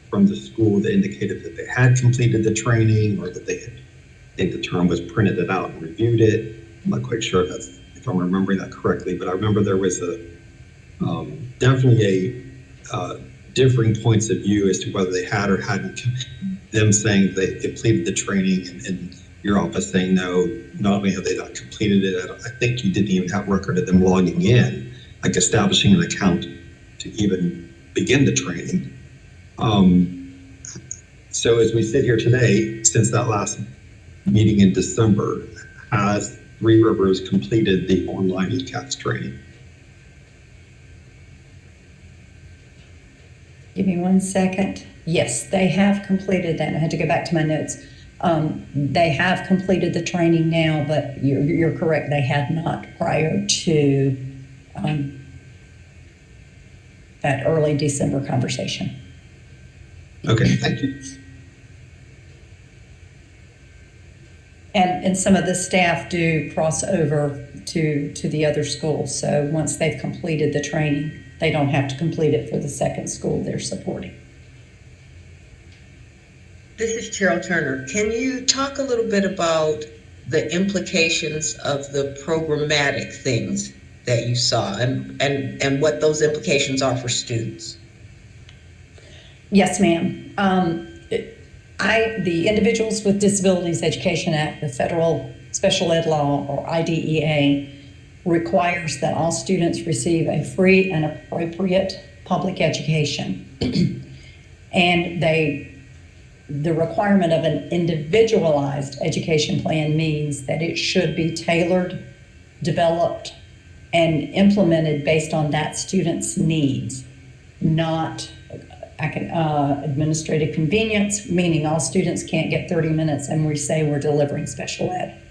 from the school that indicated that they had completed the training, or that they had, I think the term was, printed it out and reviewed it. I'm not quite sure if I'm remembering that correctly, but I remember there was definitely a differing points of view as to whether they had or hadn't. Them saying they completed the training, and your office saying no, not only have they not completed it, I think you didn't even have record of them logging in, like establishing an account to even begin the training. So as we sit here today, since that last meeting in December, has Three Rivers completed the online ECAPS training? Give me 1 second. Yes, they have completed that. I had to go back to my notes. They have completed the training now, but you're correct. They had not prior to that early December conversation. Okay, thank you. And some of the staff do cross over to the other schools. So once they've completed the training, they don't have to complete it for the second school they're supporting. This is Cheryl Turner. Can you talk a little bit about the implications of the programmatic things that you saw, and what those implications are for students? Yes, ma'am. The Individuals with Disabilities Education Act, the federal special ed law, or IDEA, requires that all students receive a free and appropriate public education. And the requirement of an individualized education plan means that it should be tailored, developed, and implemented based on that student's needs, not administrative convenience, meaning all students can't get 30 minutes and we say we're delivering special ed.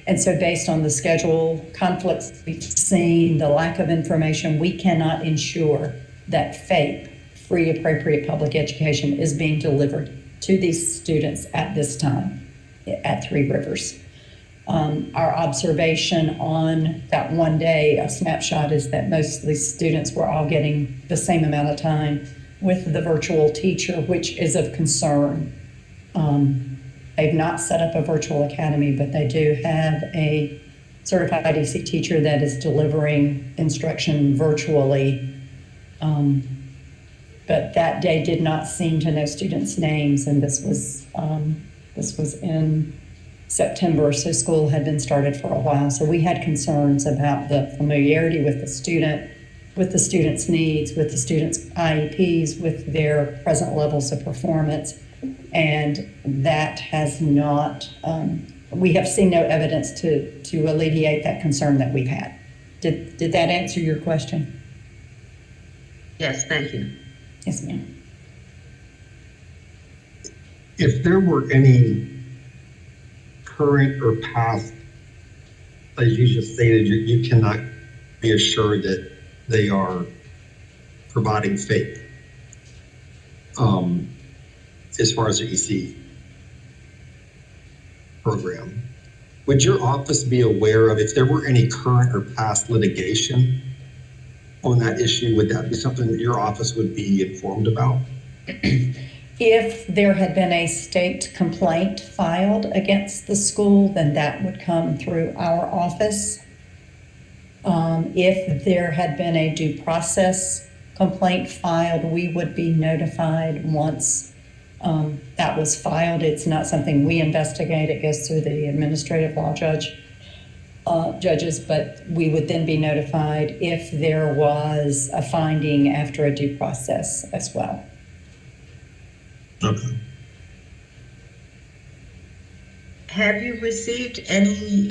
And so based on the schedule conflicts we've seen, the lack of information, we cannot ensure that FAPE, free appropriate public education, is being delivered to these students at this time at Three Rivers. Our observation on that one day, a snapshot, is that most of these students were all getting the same amount of time with the virtual teacher, which is of concern. They've not set up a virtual academy, but they do have a certified IDC teacher that is delivering instruction virtually. But that day did not seem to know students' names, and this was in September, so school had been started for a while. So we had concerns about the familiarity with the student, with the student's needs, with the student's IEPs, with their present levels of performance. And that has not, we have seen no evidence to alleviate that concern that we've had. Did that answer your question? Yes, thank you. Yes, ma'am. If there were any current or past, as you just stated, you cannot be assured that they are providing FAPE as far as the EC program. Would your office be aware of, if there were any current or past litigation on that issue, would that be something that your office would be informed about? If there had been a state complaint filed against the school, then that would come through our office. If there had been a due process complaint filed, we would be notified once that was filed. It's not something we investigate. It goes through the administrative law judges, but we would then be notified if there was a finding after a due process as well. Okay. Have you received any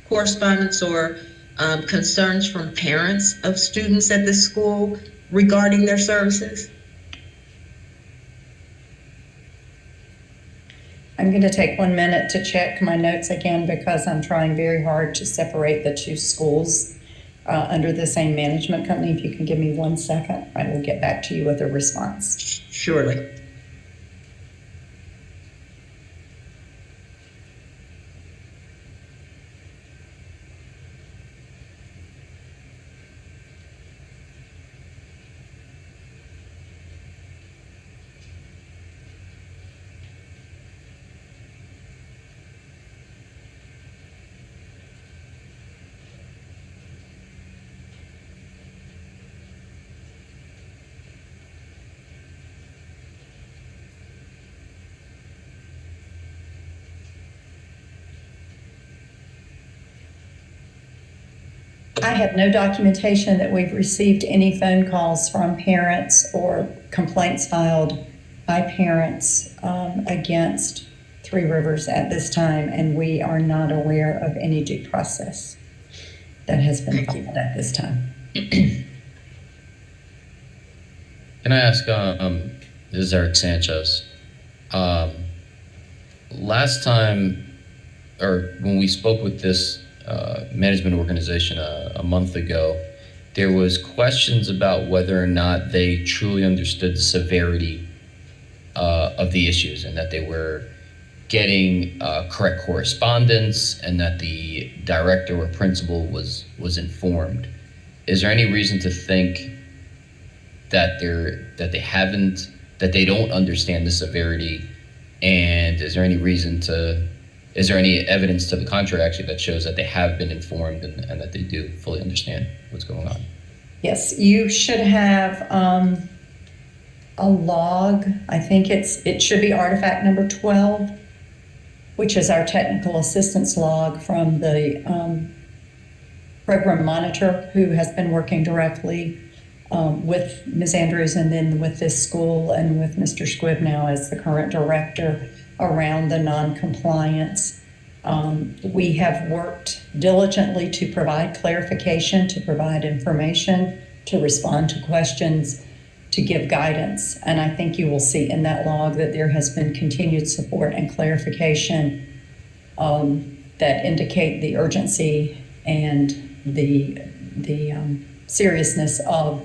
correspondence or concerns from parents of students at this school regarding their services? I'm going to take 1 minute to check my notes again because I'm trying very hard to separate the two schools. under the same management company. If you can give me 1 second, I will get back to you with a response. Surely. I have no documentation that we've received any phone calls from parents or complaints filed by parents against Three Rivers at this time, and we are not aware of any due process that has been filed at this time. Can I ask, this is Eric Sanchez. Last time, or when we spoke with this management organization a month ago, there was questions about whether or not they truly understood the severity of the issues, and that they were getting correct correspondence, and that the director or principal was informed. Is there any reason to think that they don't understand the severity, and is there any evidence to the contrary actually that shows that they have been informed and that they do fully understand what's going on? Yes, you should have a log. I think it should be artifact number 12, which is our technical assistance log from the program monitor, who has been working directly with Ms. Andrews and then with this school and with Mr. Squibb now as the current director around the non-compliance. We have worked diligently to provide clarification, to provide information, to respond to questions, to give guidance. And I think you will see in that log that there has been continued support and clarification that indicate the urgency and the seriousnness of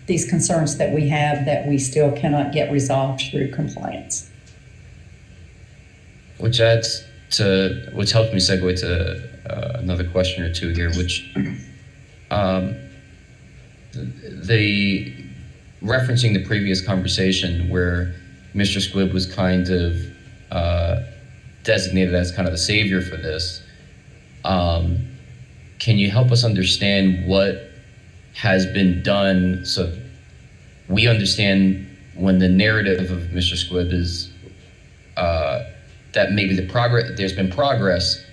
these concerns that we have that we still cannot get resolved through compliance. Which helps me segue to another question or two here, which referencing the previous conversation where Mr. Squibb was kind of designated as kind of the savior for this. Can you help us understand what has been done so we understand when the narrative of Mr. Squibb is that maybe there's been progress,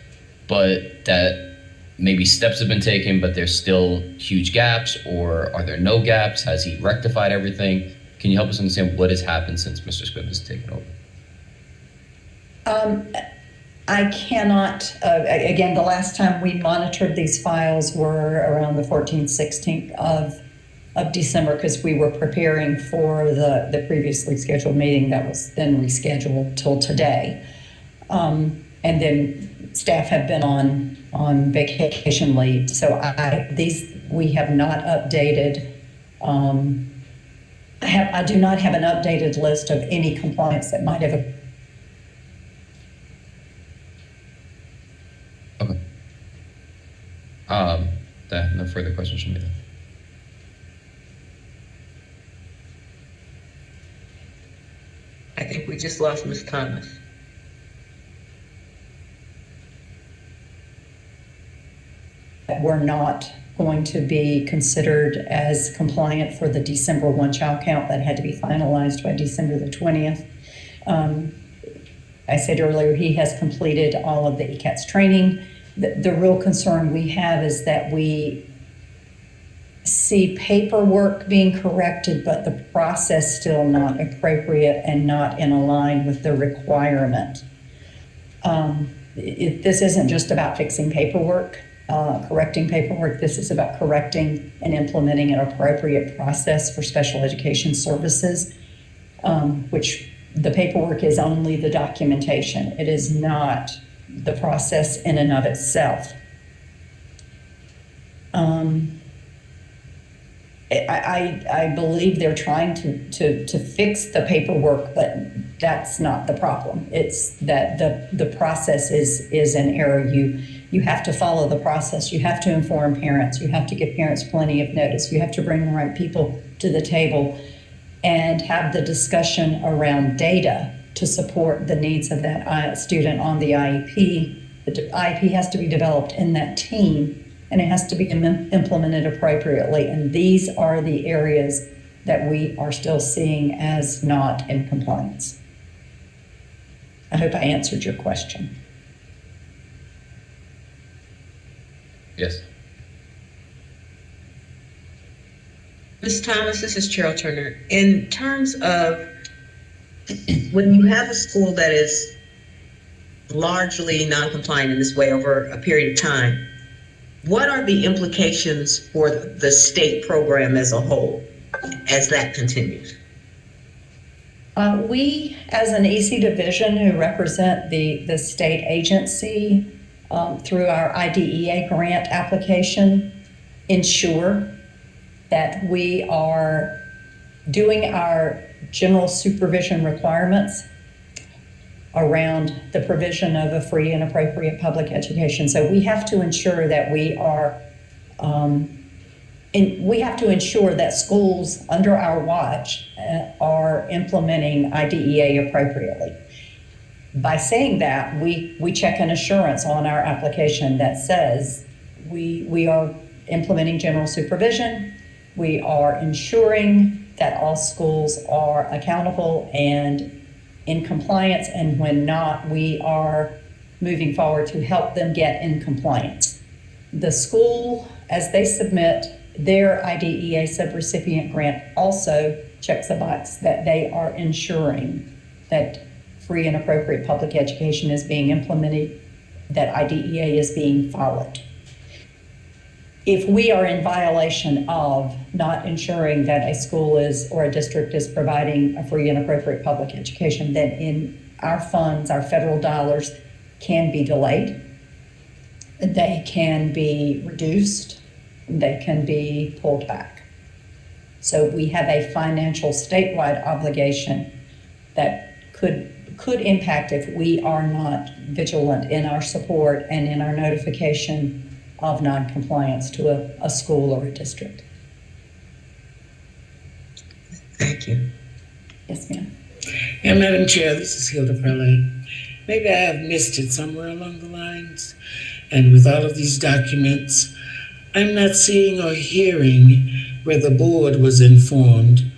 but that maybe steps have been taken, but there's still huge gaps, or are there no gaps? Has he rectified everything? Can you help us understand what has happened since Mr. Squibb has taken over? I cannot, again, the last time we monitored these files were around the 14th, 16th of December, because we were preparing for the previously scheduled meeting that was then rescheduled till today. And then staff have been on vacation leave. So we have not updated. I do not have an updated list of any compliance that might have. Okay. No further questions from me then. I think we just lost Ms. Thomas. We're not going to be considered as compliant for the December 1 child count that had to be finalized by December the 20th. I said earlier, he has completed all of the ECATS training. The real concern we have is that we see paperwork being corrected, but the process still not appropriate and not in line with the requirement. This isn't just about fixing paperwork. Correcting paperwork. This is about correcting and implementing an appropriate process for special education services, which the paperwork is only the documentation. It is not the process in and of itself. I believe they're trying to fix the paperwork, but that's not the problem. It's that the process is an error. You have to follow the process. You have to inform parents. You have to give parents plenty of notice. You have to bring the right people to the table and have the discussion around data to support the needs of that student on the IEP. The IEP has to be developed in that team, and it has to be implemented appropriately. And these are the areas that we are still seeing as not in compliance. I hope I answered your question. Yes. Ms. Thomas, this is Cheryl Turner. In terms of when you have a school that is largely non-compliant in this way over a period of time, what are the implications for the state program as a whole as that continues? We, as an EC division who represent the state agency through our IDEA grant application, ensure that we are doing our general supervision requirements around the provision of a free and appropriate public education. So we have to ensure that we are, we have to ensure that schools under our watch are implementing IDEA appropriately. By saying that, we check an assurance on our application that says we are implementing general supervision, we are ensuring that all schools are accountable and in compliance, and when not, we are moving forward to help them get in compliance. The school, as they submit their IDEA subrecipient grant, also checks a box that they are ensuring that free and appropriate public education is being implemented, that IDEA is being followed. If we are in violation of not ensuring that a school is or a district is providing a free and appropriate public education, then in our funds, our federal dollars can be delayed, they can be reduced, they can be pulled back. So we have a financial statewide obligation that could impact if we are not vigilant in our support and in our notification of non-compliance to a school or a district. Thank you. Yes, ma'am. And Madam Chair, this is Hilda Perlin. Maybe I have missed it somewhere along the lines. And with all of these documents, I'm not seeing or hearing where the board was informed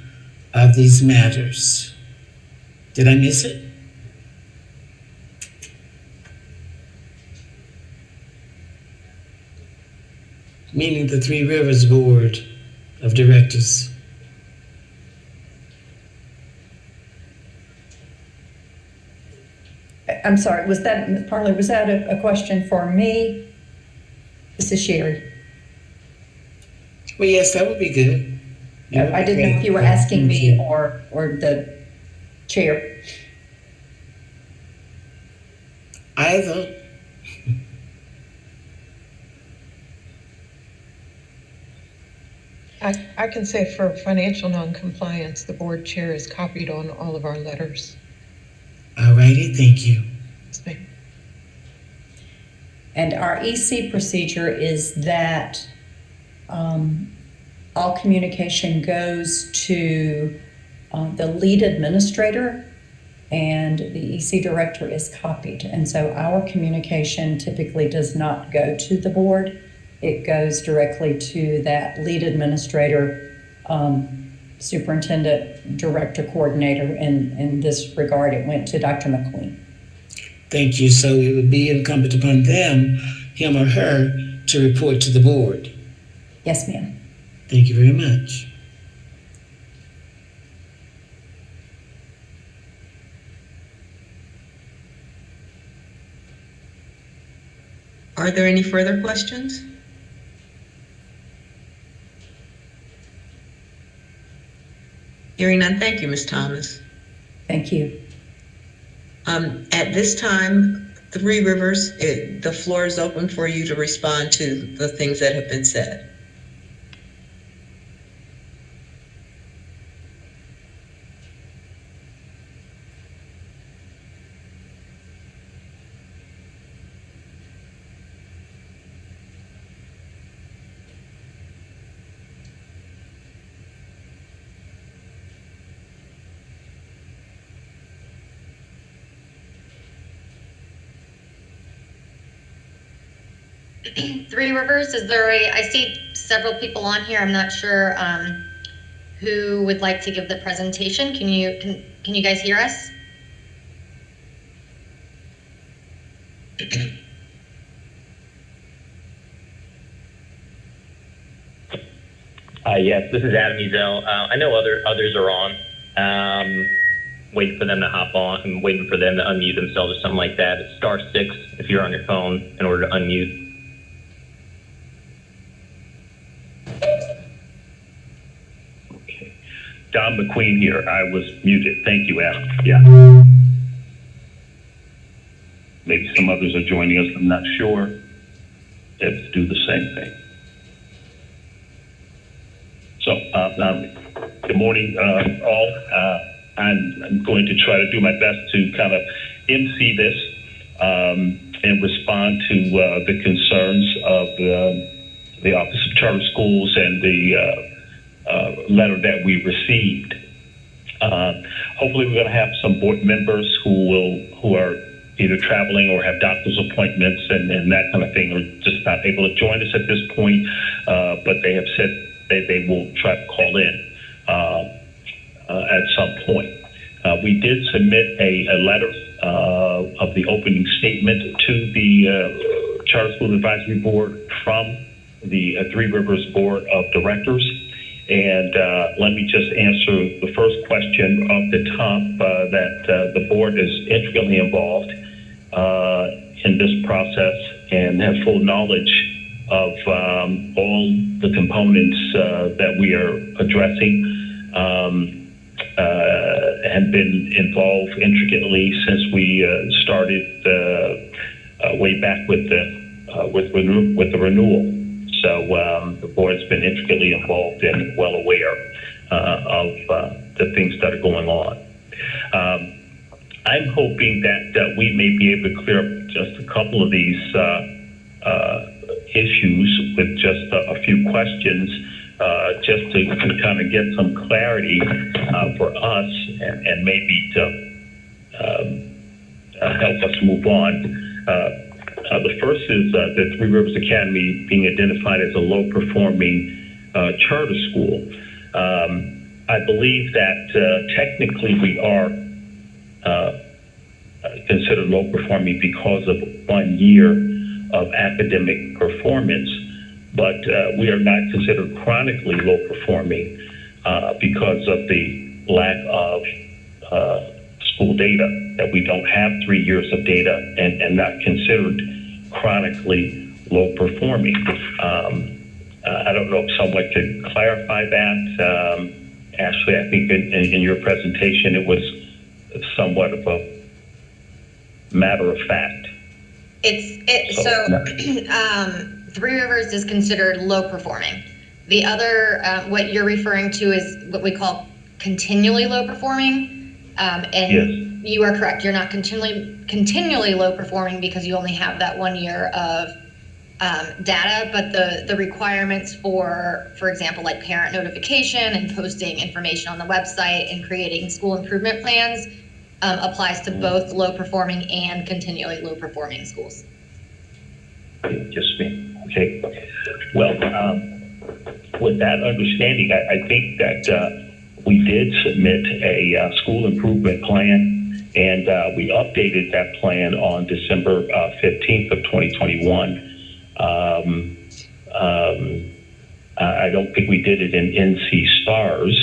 of these matters. Did I miss it? Meaning the Three Rivers Board of Directors. I'm sorry, was that a question for me? This is Sherry. Well, yes, that would be good. I didn't know if you were asking me or the chair. Either. I can say for financial noncompliance, the board chair is copied on all of our letters. All righty, thank you. Yes, ma'am. And our EC procedure is that all communication goes to the lead administrator, and the EC director is copied. And so our communication typically does not go to the board. It goes directly to that lead administrator, superintendent, director, coordinator. In this regard, it went to Dr. McQueen. Thank you. So it would be incumbent upon them, him or her, to report to the board. Yes, ma'am. Thank you very much. Are there any further questions? Hearing none, thank you, Ms. Thomas. Thank you. At this time, Three Rivers, the floor is open for you to respond to the things that have been said. Three Rivers, I see several people on here. I'm not sure who would like to give the presentation. Can you guys hear us? Yes, this is Adam Ezel. I know others are on. Waiting for them to hop on. I'm waiting for them to unmute themselves or something like that. It's *6 if you're on your phone in order to unmute. Okay. Don McQueen here. I was muted. Thank you, Adam. Yeah. Maybe some others are joining us. I'm not sure. Let's do the same thing. So, good morning, all. I'm going to try to do my best to kind of MC this and respond to the concerns of the Office of Charter Schools and the letter that we received. Hopefully, we're going to have some board members who are either traveling or have doctor's appointments and that kind of thing, or just not able to join us at this point. But they have said they will try to call in at some point. We did submit a letter of the opening statement to the Charter School Advisory Board from the Three Rivers Board of Directors. And let me just answer the first question off the top, that the board is intricately involved in this process and have full knowledge of all the components that we are addressing, and been involved intricately since we started way back with the renewal. So the board's been intricately involved and well aware of the things that are going on. I'm hoping that we may be able to clear up just a couple of these issues with just a few questions, just to kind of get some clarity for us and maybe to help us move on. The first is the Three Rivers Academy being identified as a low-performing charter school. I believe that technically we are considered low-performing because of 1 year of academic performance, but we are not considered chronically low-performing because of the lack of school data, that we don't have 3 years of data and not considered chronically low performing. I don't know if someone could clarify that. Ashley, I think in your presentation it was somewhat of a matter of fact. Three Rivers is considered low performing. The other, what you're referring to is what we call continually low performing. And yes, you are correct. You're not continually low performing because you only have that 1 year of data, but the requirements for example, like parent notification and posting information on the website and creating school improvement plans applies to both low performing and continually low performing schools. Yes, ma'am. Okay. Well, with that understanding, I think that we did submit a school improvement plan, and we updated that plan on December 15th of 2021. I don't think we did it in NC Stars,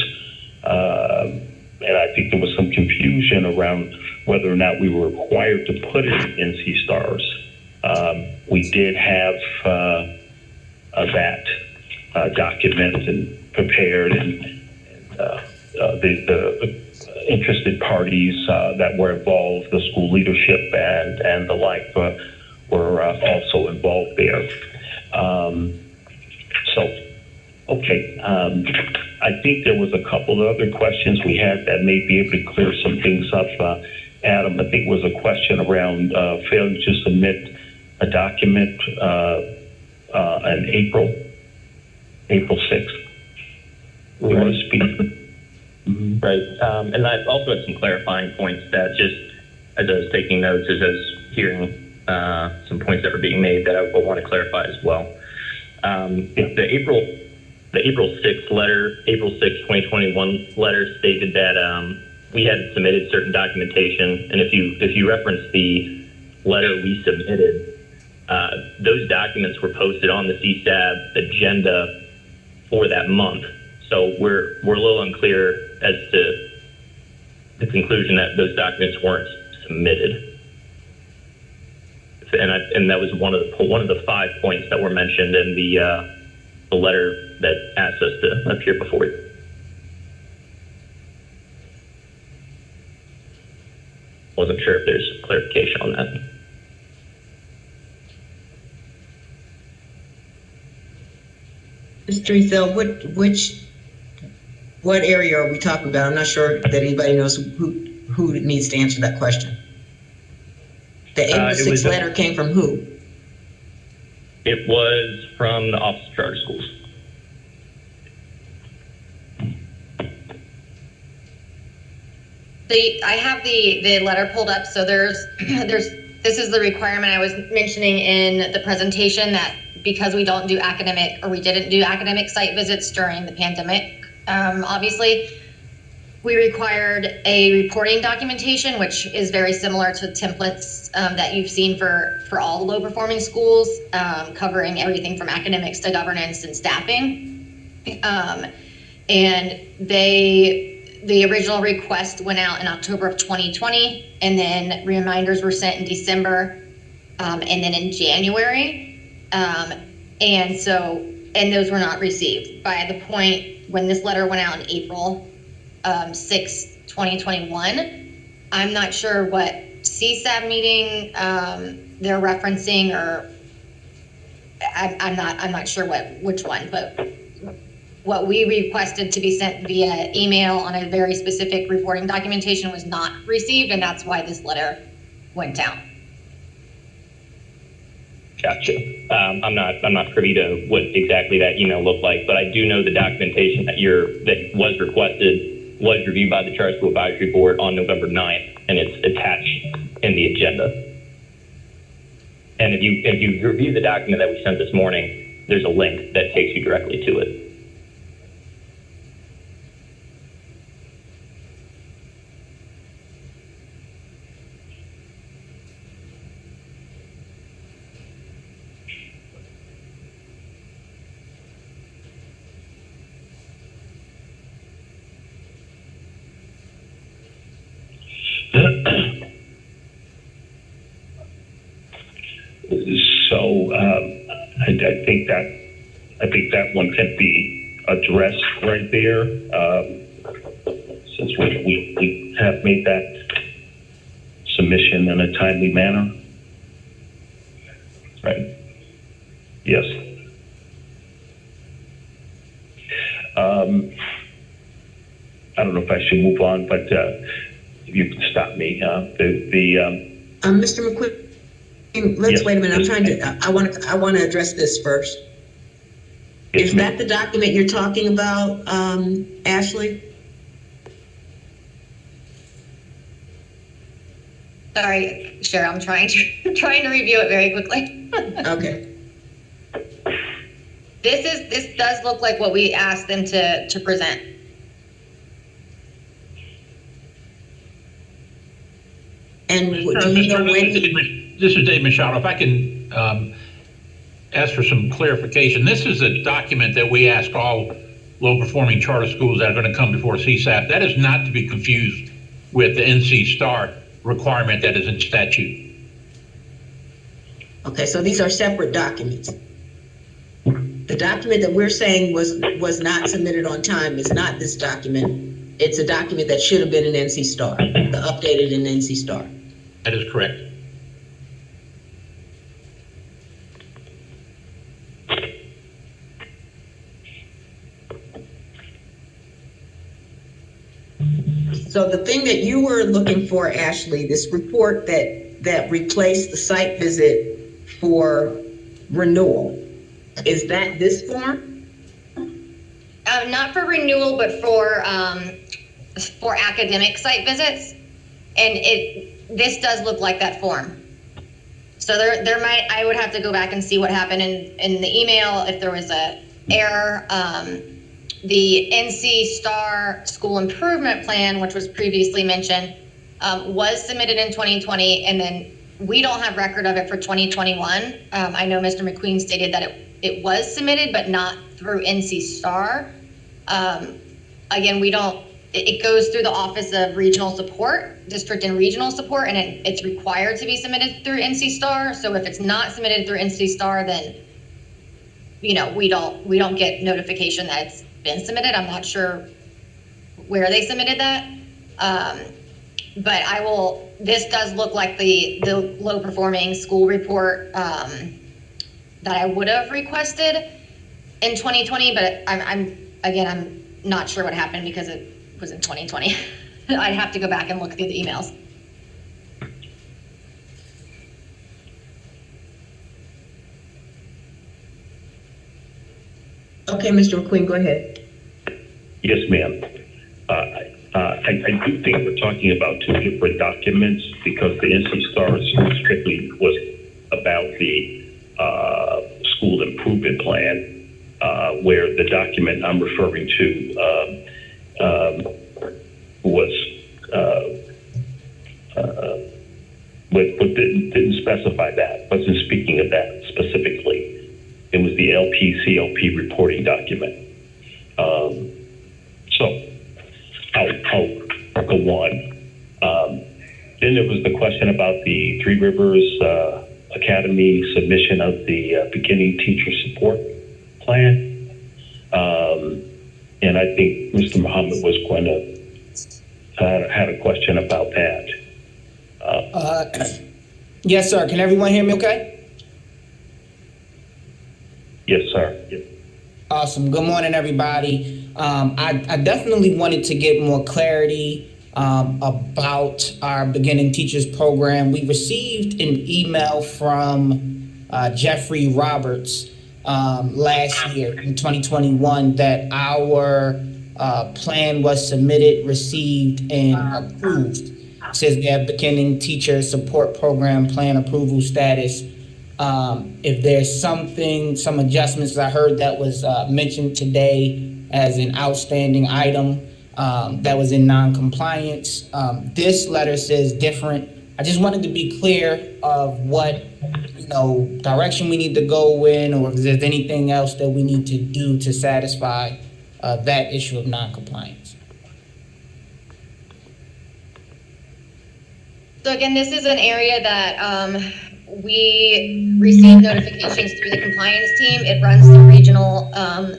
and I think there was some confusion around whether or not we were required to put it in NC Stars. We did have that document and prepared, and the interested parties that were involved, the school leadership and the like, were also involved there. I think there was a couple of other questions we had that may be able to clear some things up. Adam, I think it was a question around failing to submit a document on April 6th. We want to speak. Mm-hmm. Right. And I also had some clarifying points that, just as I was taking notes, as I was hearing some points that were being made that I want to clarify as well. The April 6th letter, April 6th, 2021 letter stated that we had submitted certain documentation, and if you reference the letter we submitted, those documents were posted on the CSAB agenda for that month. So we're a little unclear as to the conclusion that those documents weren't submitted. And that was one of the 5 points that were mentioned in the letter that asked us to appear before you. Wasn't sure if there's clarification on that. Mr. Ethel, what area are we talking about? I'm not sure that anybody knows who needs to answer that question. The April 6th letter came from who? It was from the Office of Charter Schools. I have the letter pulled up. So this is the requirement I was mentioning in the presentation, that because we don't do academic, or we didn't do academic site visits during the pandemic, obviously, we required a reporting documentation, which is very similar to templates that you've seen for all the low-performing schools, covering everything from academics to governance and staffing. And the original request went out in October of 2020, and then reminders were sent in December, and then in January. And those were not received. By the point when this letter went out in April 6, 2021, I'm not sure what CSAB meeting they're referencing, or I'm not sure which one, but what we requested to be sent via email on a very specific reporting documentation was not received, and that's why this letter went out. Gotcha. I'm not privy to what exactly that email looked like, but I do know the documentation that was requested was reviewed by the Charter School Advisory Board on November 9th, and it's attached in the agenda. And if you review the document that we sent this morning, there's a link that takes you directly to it. So I think that one can be addressed right there, since we have made that submission in a timely manner. Right. Yes. I don't know if I should move on, but if you can stop me. Mr. McQueen, let's Yes. wait a minute. I want to address this first. Yes, Is that the document you're talking about, Ashley? Sorry, Cheryl, I'm trying to review it very quickly. Okay. This does look like what we asked them to present. And do you know when? This is Dave Machado. If I can ask for some clarification. This is a document that we ask all low-performing charter schools that are going to come before CSAP. That is not to be confused with the NC STAR requirement that is in statute. Okay, so these are separate documents. The document that we're saying was not submitted on time is not this document. It's a document that should have been in NC STAR, the updated in NC STAR. That is correct. So the thing that you were looking for, Ashley, this report that replaced the site visit for renewal, is that this form? Not for renewal, but for academic site visits. And this does look like that form. So I would have to go back and see what happened in the email, if there was a error. The NC STAR School Improvement Plan, which was previously mentioned, was submitted in 2020, and then we don't have record of it for 2021. I know Mr. McQueen stated that it was submitted, but not through NC STAR. Again, it goes through the Office of Regional Support, District and Regional Support, and it's required to be submitted through NC STAR. So if it's not submitted through NC STAR, then, we don't get notification that it's been submitted. I'm not sure where they submitted that. But this does look like the low performing school report that I would have requested in 2020, but I'm not sure what happened because it was in 2020. I'd have to go back and look through the emails. Okay, Mr. McQueen, go ahead. Yes, ma'am. I do think we're talking about two different documents because the NC STAR strictly was about the school improvement plan, where the document I'm referring to didn't specify that, wasn't speaking of that specifically. It was the LPCLP reporting document. So I'll go on. Then there was the question about the Three Rivers Academy submission of the beginning teacher support plan. And I think Mr. Muhammad was going to had a question about that. Yes, sir. Can everyone hear me okay? Yes, sir. Yes. Awesome. Good morning, everybody. I definitely wanted to get more clarity about our beginning teachers program. We received an email from Jeffrey Roberts last year in 2021 that our plan was submitted, received, and approved. It says we have beginning teacher support program plan approval status. If there's some adjustments I heard that was mentioned today as an outstanding item that was in non-compliance. This letter says different. I just wanted to be clear of what direction we need to go in, or if there's anything else that we need to do to satisfy that issue of non-compliance. So again, this is an area that we receive notifications through the compliance team. It runs through regional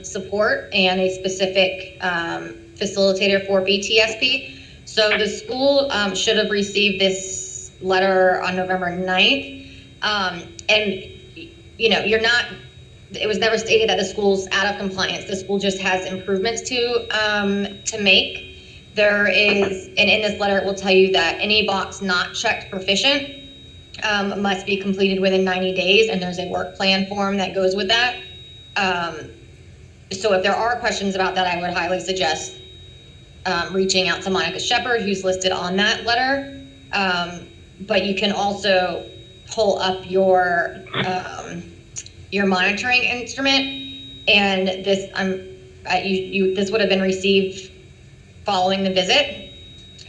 support and a specific facilitator for BTSP. So the school should have received this letter on November 9th. And it was never stated that the school's out of compliance. The school just has improvements to make. There is, and in this letter, it will tell you that any box not checked proficient must be completed within 90 days, and there's a work plan form that goes with that. So if there are questions about that, I would highly suggest reaching out to Monica Shepard, who's listed on that letter. But you can also pull up your monitoring instrument, and this this would have been received following the visit.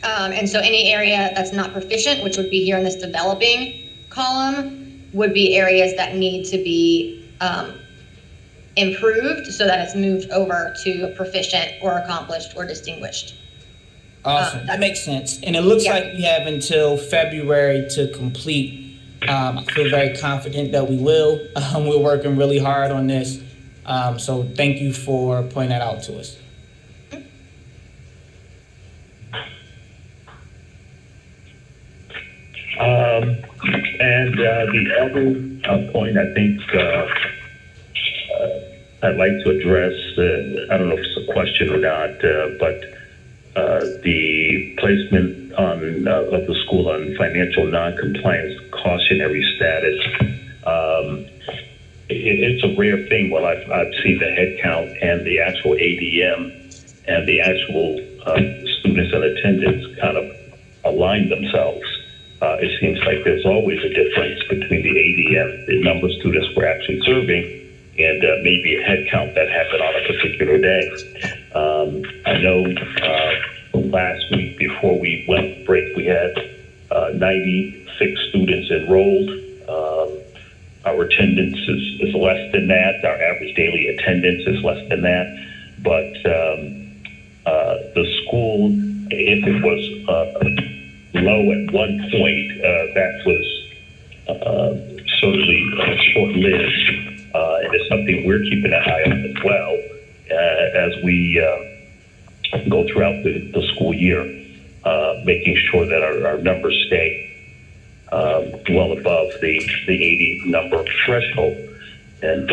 And so any area that's not proficient, which would be here in this developing column, would be areas that need to be improved so that it's moved over to proficient or accomplished or distinguished. Awesome. That makes sense. And it looks like we have until February to complete. I feel very confident that we will. We're working really hard on this. So thank you for pointing that out to us. And the other point I think I'd like to address, I don't know if it's a question or not, but the placement of the school on financial non-compliance cautionary status. It's a rare thing. Well, I've seen the head count and the actual ADM and the actual students in attendance kind of align themselves. It seems like there's always a difference between the 80 and the number of students we're actually serving, and maybe a head count that happened on a particular day. I know last week before we went to break, we had 96 students enrolled. Our attendance is less than that. Our average daily attendance is less than that. But the school, if it was low at one point, that was certainly short-lived. And it's something we're keeping an eye on as well as we go throughout the school year, making sure that our numbers stay well above the 80 number threshold, and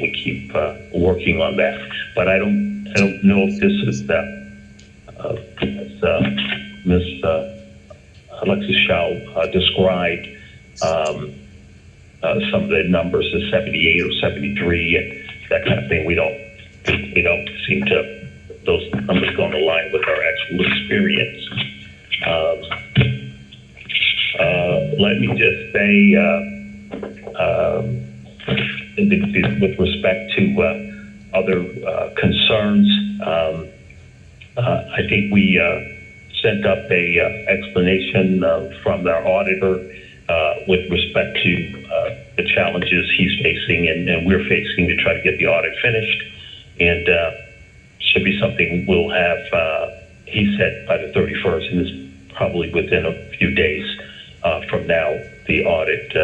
we keep working on that. But I don't know if this is as Ms. Alexis Shaw described some of the numbers as 78 or 73 and that kind of thing. We don't seem to, those numbers don't align with our actual experience. Let me just say, with respect to other concerns, I think we sent up a explanation from our auditor with respect to the challenges he's facing and we're facing to try to get the audit finished. And should be something we'll have, he said, by the 31st, and it's probably within a few days from now, the audit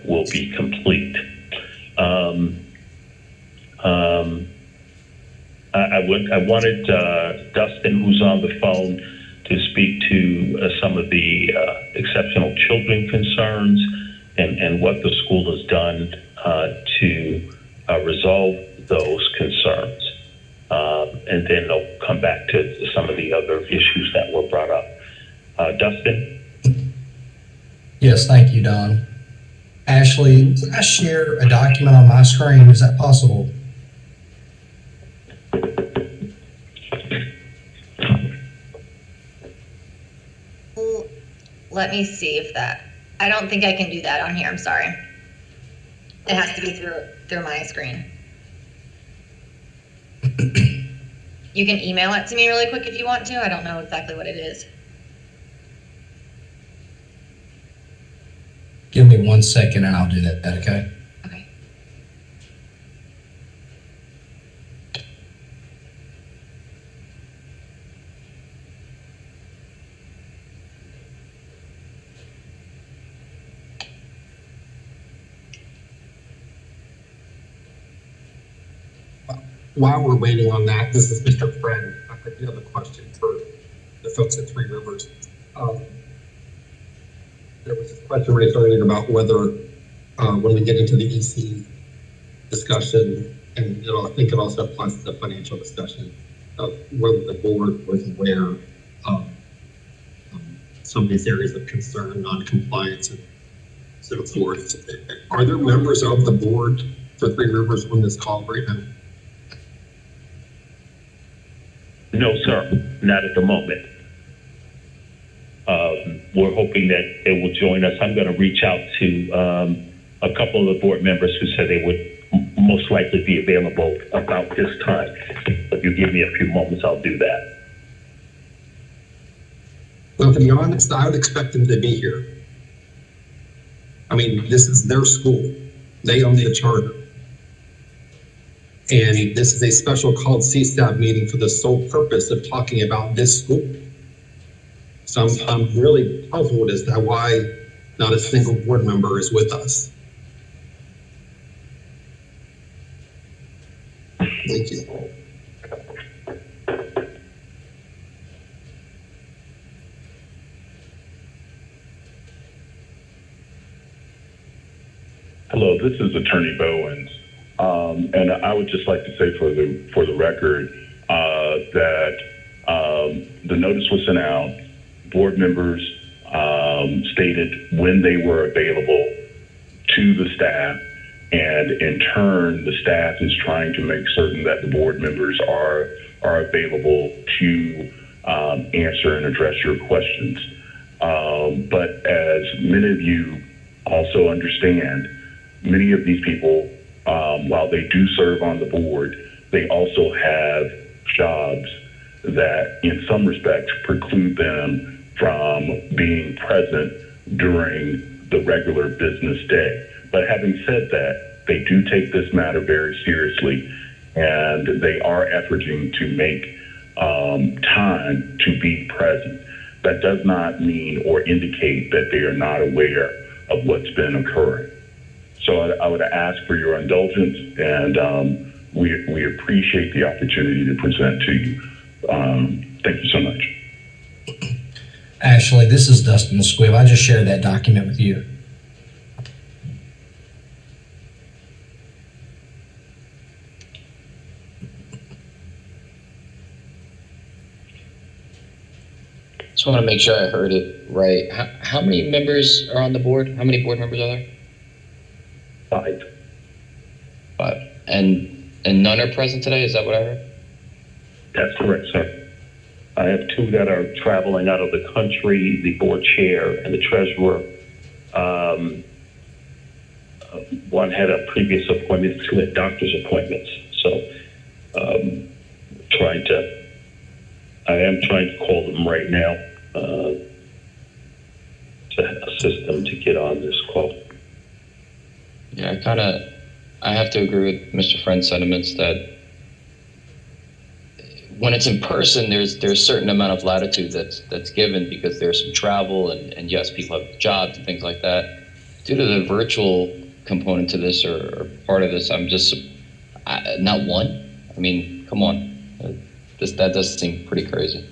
will be complete. I wanted Dustin, who's on the phone, to speak to some of the exceptional children concerns and what the school has done to resolve those concerns. And then I'll come back to some of the other issues that were brought up. Dustin? Yes, thank you, Don. Ashley, can I share a document on my screen? Is that possible? Let me see if that, I don't think I can do that on here, I'm sorry. It has to be through my screen. You can email it to me really quick if you want to. I don't know exactly what it is. Give me 1 second and I'll do that, okay? Okay. While we're waiting on that, this is Mr. Friend. I do have a question for the folks at Three Rivers. There was a question raised earlier about whether when we get into the EC discussion, and I think it also applies to the financial discussion, of whether the board was aware of some of these areas of concern, non-compliance, and so forth. Are there members of the board for Three Rivers on this call right now? No, sir, not at the moment. We're hoping that they will join us. I'm going to reach out to a couple of the board members who said they would most likely be available about this time. If you give me a few moments, I'll do that. Well, to be honest, I would expect them to be here. I mean, this is their school. They own the charter. And this is a special called CSAB meeting for the sole purpose of talking about this school. So I'm really puzzled as to why not a single board member is with us. Thank you. Hello, this is Attorney Bowens. And I would just like to say for the record that the notice was sent out. Board members stated when they were available to the staff, and in turn, the staff is trying to make certain that the board members are available to answer and address your questions. But as many of you also understand, many of these people, while they do serve on the board, they also have jobs that in some respects preclude them from being present during the regular business day. But having said that, they do take this matter very seriously, and they are efforting to make time to be present. That does not mean or indicate that they are not aware of what's been occurring. So I would ask for your indulgence, and we appreciate the opportunity to present to you. Thank you so much. Ashley, this is Dustin Squibb. I just shared that document with you. Just want to make sure I heard it right. How many members are on the board? How many board members are there? 5. 5. And none are present today? Is that what I heard? That's correct, sir. I have 2 that are traveling out of the country, the board chair and the treasurer. One had a previous appointment, 2 had doctor's appointments. So I am trying to call them right now to assist them to get on this call. Yeah, I have to agree with Mr. Friend's sentiments that when it's in person, there's a certain amount of latitude that's given because there's some travel and yes, people have jobs and things like that. Due to the virtual component to this or part of this, I'm just not one. I mean, come on, that does seem pretty crazy.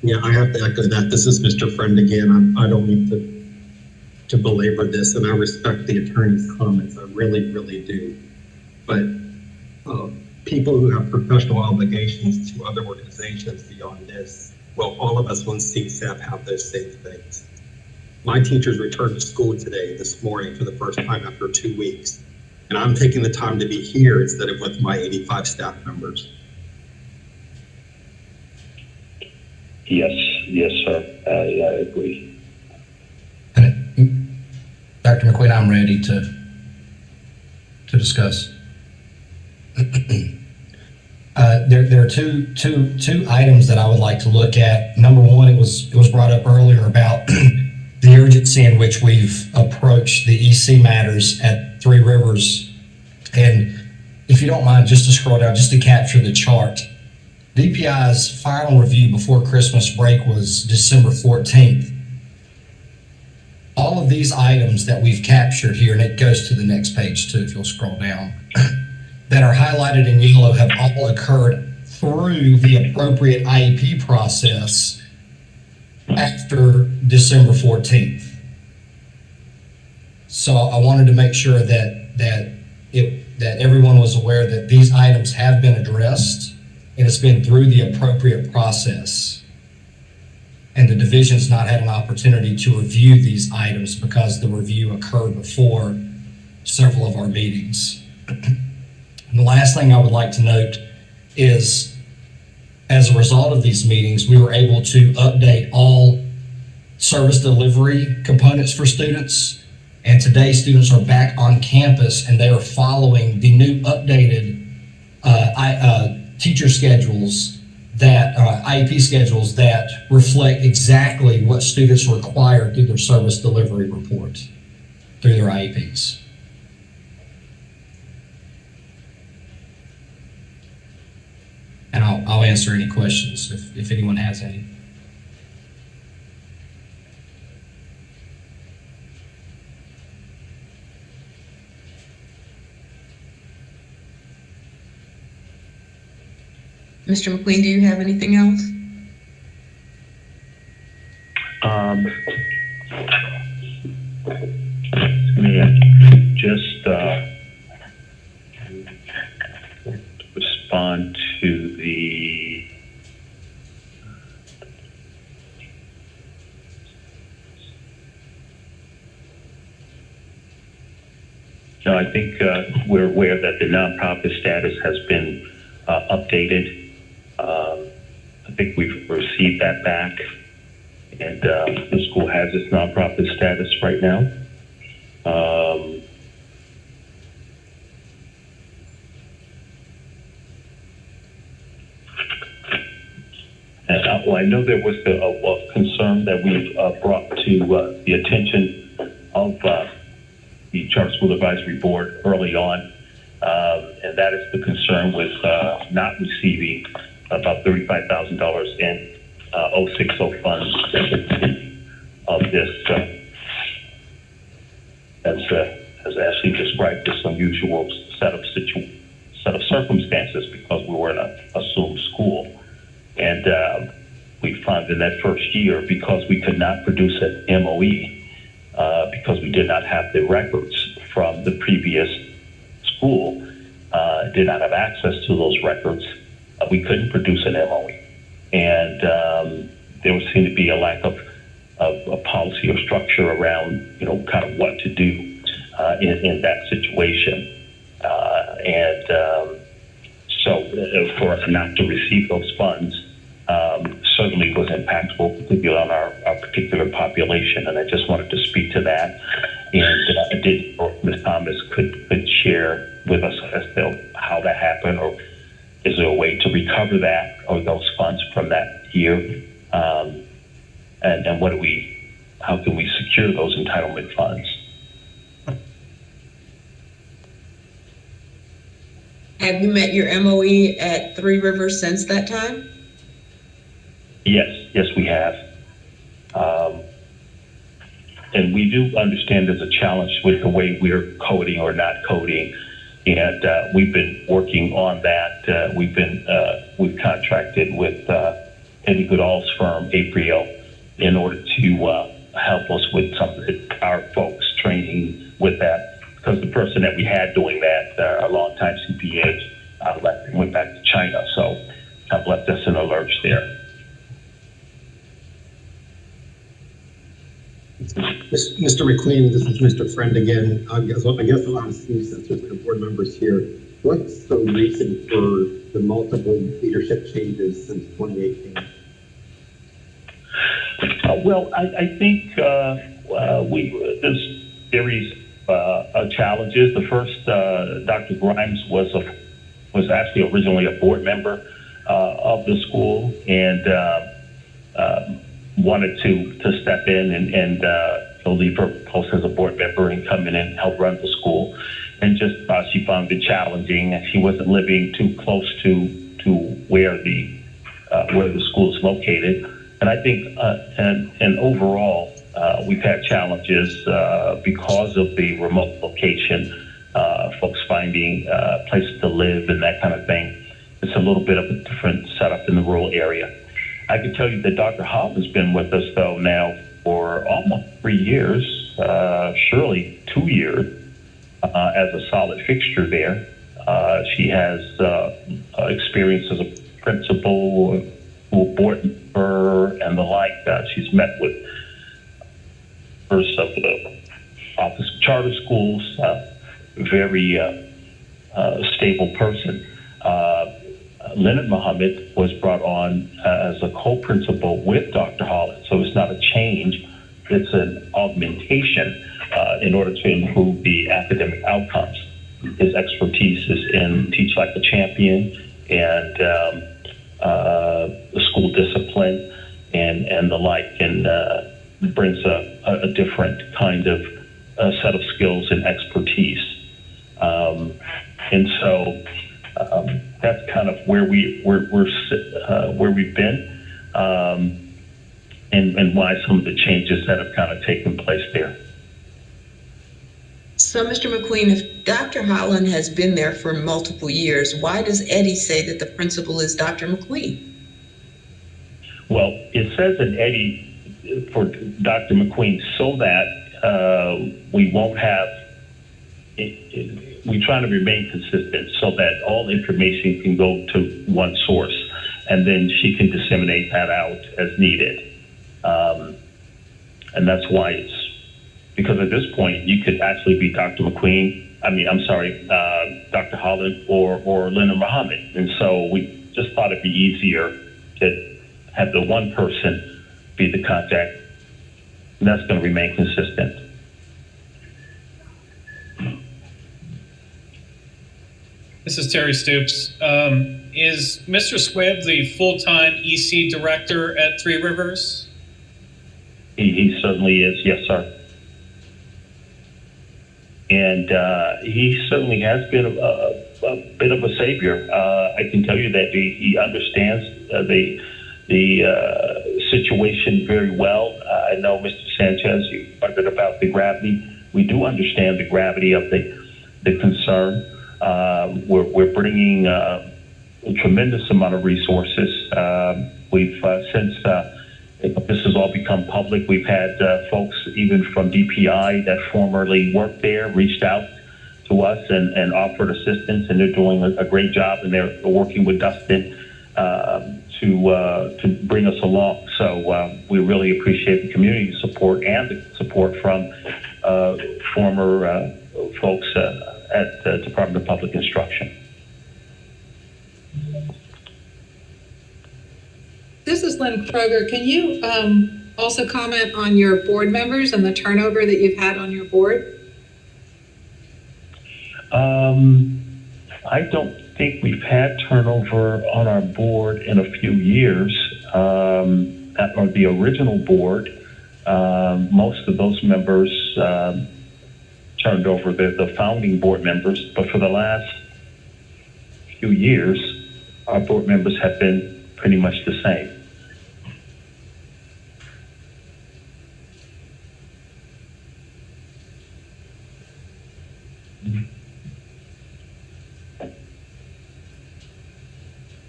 Yeah, I have to echo that. This is Mr. Friend again. I don't need to belabor this, and I respect the attorney's comments. I really, really do. But people who have professional obligations to other organizations beyond this, well, all of us on CSAP have those same things. My teachers returned to school this morning for the first time after 2 weeks, and I'm taking the time to be here instead of with my 85 staff members. Yes, sir. I agree. Dr. McQueen, I'm ready to discuss. There are two items that I would like to look at. Number one, it was brought up earlier about the urgency in which we've approached the EC matters at Three Rivers. And if you don't mind, just to scroll down, just to capture the chart. DPI's final review before Christmas break was December 14th. All of these items that we've captured here, and it goes to the next page too, if you'll scroll down, that are highlighted in yellow have all occurred through the appropriate IEP process after December 14th. So I wanted to make sure that everyone was aware that these items have been addressed and it's been through the appropriate process. And the division's not had an opportunity to review these items because the review occurred before several of our meetings. And the last thing I would like to note is, as a result of these meetings, we were able to update all service delivery components for students. And today, students are back on campus and they are following the new updated teacher schedules that IEP schedules that reflect exactly what students require through their service delivery report, through their IEPs. And I'll answer any questions if anyone has any. Mr. McQueen, do you have anything else? Just respond to the No, I think we're aware that the nonprofit status has been updated. I think we've received that back, And the school has its nonprofit status right now. Well, I know there was a concern that we brought to the attention of the Charter School Advisory Board early on, and that is the concern with not receiving about $35,000 in 060 funds of this, as Ashley described, this unusual set of circumstances because we were in an assumed school. And we found in that first year, because we could not produce an MOE, because we did not have the records from the previous school, did not have access to those records, we couldn't produce an MOE. And there seemed to be a lack of a policy or structure around, kind of what to do in that situation. So for us not to receive those funds certainly was impactful, particularly on our particular population. And I just wanted to speak to that. And I did, or Ms. Thomas could share with us as to how that happened, or is there a way to recover that or those funds from that year? And how can we secure those entitlement funds? Have you met your MOE at Three Rivers since that time? Yes, we have. And we do understand there's a challenge with the way we're coding or not coding. And we've been working on that. We've contracted with Eddie Goodall's firm, April, in order to help us with some of our folks training with that. Because the person that we had doing that, a longtime CPA, left and went back to China. So kind of left us in a lurch there. Mr. McQueen, this is Mr. Friend again. I guess a lot of since there's no board members here. What's the reason for the multiple leadership changes since 2018? Well, I think there's series of challenges. The first, Dr. Grimes was actually originally a board member of the school and wanted to step in and leave her post as a board member and come in and help run the school. And just she found it challenging, and she wasn't living too close to where the school is located. And I think, and overall, we've had challenges because of the remote location, folks finding places to live and that kind of thing. It's a little bit of a different setup in the rural area. I can tell you that Dr. Holland's been with us, though, now for almost 3 years, surely 2 years, as a solid fixture there. She has experience as a principal, school board member, and the like. She's met with members of the Office of Charter Schools, very stable person. Leonard Muhammad was brought on as a co-principal with Dr. Holland, so it's not a change, it's an augmentation in order to improve the academic outcomes. His expertise is in Teach Like a Champion and the school discipline and the like, and brings a different kind of set of skills and expertise. And so that's kind of where we've been, and why some of the changes that have kind of taken place there. So, Mr. McQueen, if Dr. Holland has been there for multiple years, why does Eddie say that the principal is Dr. McQueen? Well, it says in Eddie for Dr. McQueen so that we won't have we try to remain consistent so that all information can go to one source, and then she can disseminate that out as needed. And that's why it's, because at this point, you could actually be Dr. McQueen, Dr. Holland or Leonard Muhammad. And so we just thought it'd be easier to have the one person be the contact. And that's going to remain consistent. This is Terry Stoops. Is Mr. Squibb the full-time EC director at Three Rivers? He certainly is, yes, sir. And he certainly has been a bit of a savior. I can tell you that he understands the situation very well. I know, Mr. Sanchez, you wondered about the gravity. We do understand the gravity of the concern. We're bringing a tremendous amount of resources. We've since this has all become public, we've had folks even from DPI that formerly worked there reached out to us and offered assistance, and they're doing a great job, and they're working with Dustin to bring us along. So we really appreciate the community support and the support from former folks at the Department of Public Instruction. This is Lynn Kroger. Can you also comment on your board members and the turnover that you've had on your board? I don't think we've had turnover on our board in a few years. On the original board, most of those members turned over, the founding board members, but for the last few years, our board members have been pretty much the same.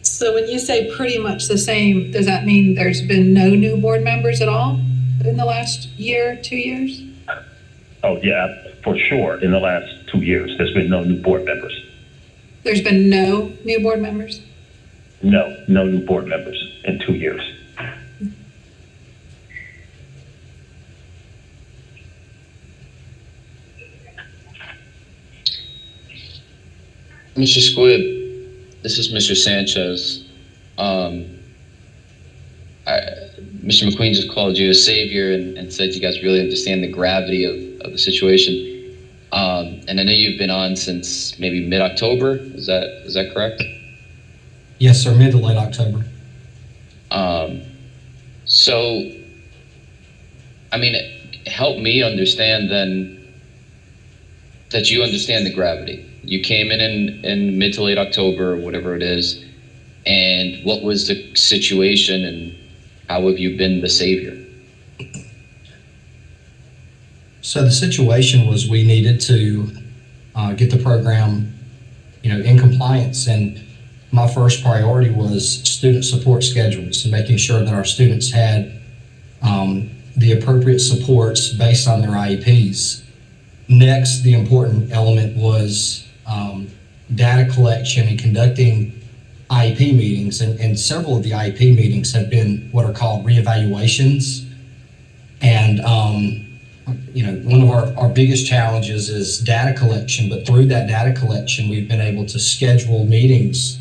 So when you say pretty much the same, does that mean there's been no new board members at all in the last year, 2 years? Oh, yeah, for sure. In the last 2 years, there's been no new board members. There's been no new board members? No new board members in 2 years. Mr. Squibb, this is Mr. Sanchez. Mr. McQueen just called you a savior and said you guys really understand the gravity of the situation. And I know you've been on since maybe mid-October. Is that correct? Yes, sir, mid to late October. So, I mean, help me understand then that you understand the gravity. You came in mid to late October, or whatever it is, and what was the situation, and how have you been the savior? So the situation was we needed to get the program, in compliance, and my first priority was student support schedules and making sure that our students had the appropriate supports based on their IEPs. Next, the important element was data collection and conducting IEP meetings, and several of the IEP meetings have been what are called reevaluations. And one of our biggest challenges is data collection, but through that data collection, we've been able to schedule meetings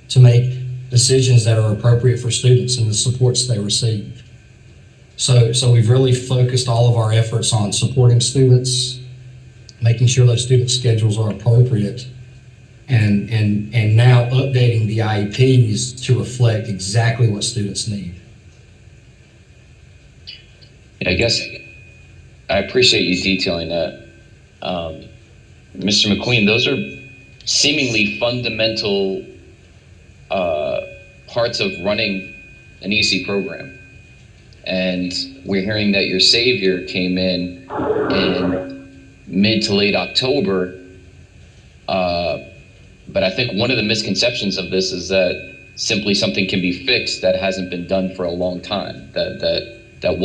to make decisions that are appropriate for students and the supports they receive. So we've really focused all of our efforts on supporting students, making sure those student schedules are appropriate, and now updating the IEPs to reflect exactly what students need. I guess I appreciate you detailing that. Mr. McQueen, those are seemingly fundamental parts of running an EC program. And we're hearing that your savior came in mid to late October. But I think one of the misconceptions of this is that simply something can be fixed that hasn't been done for a long time. That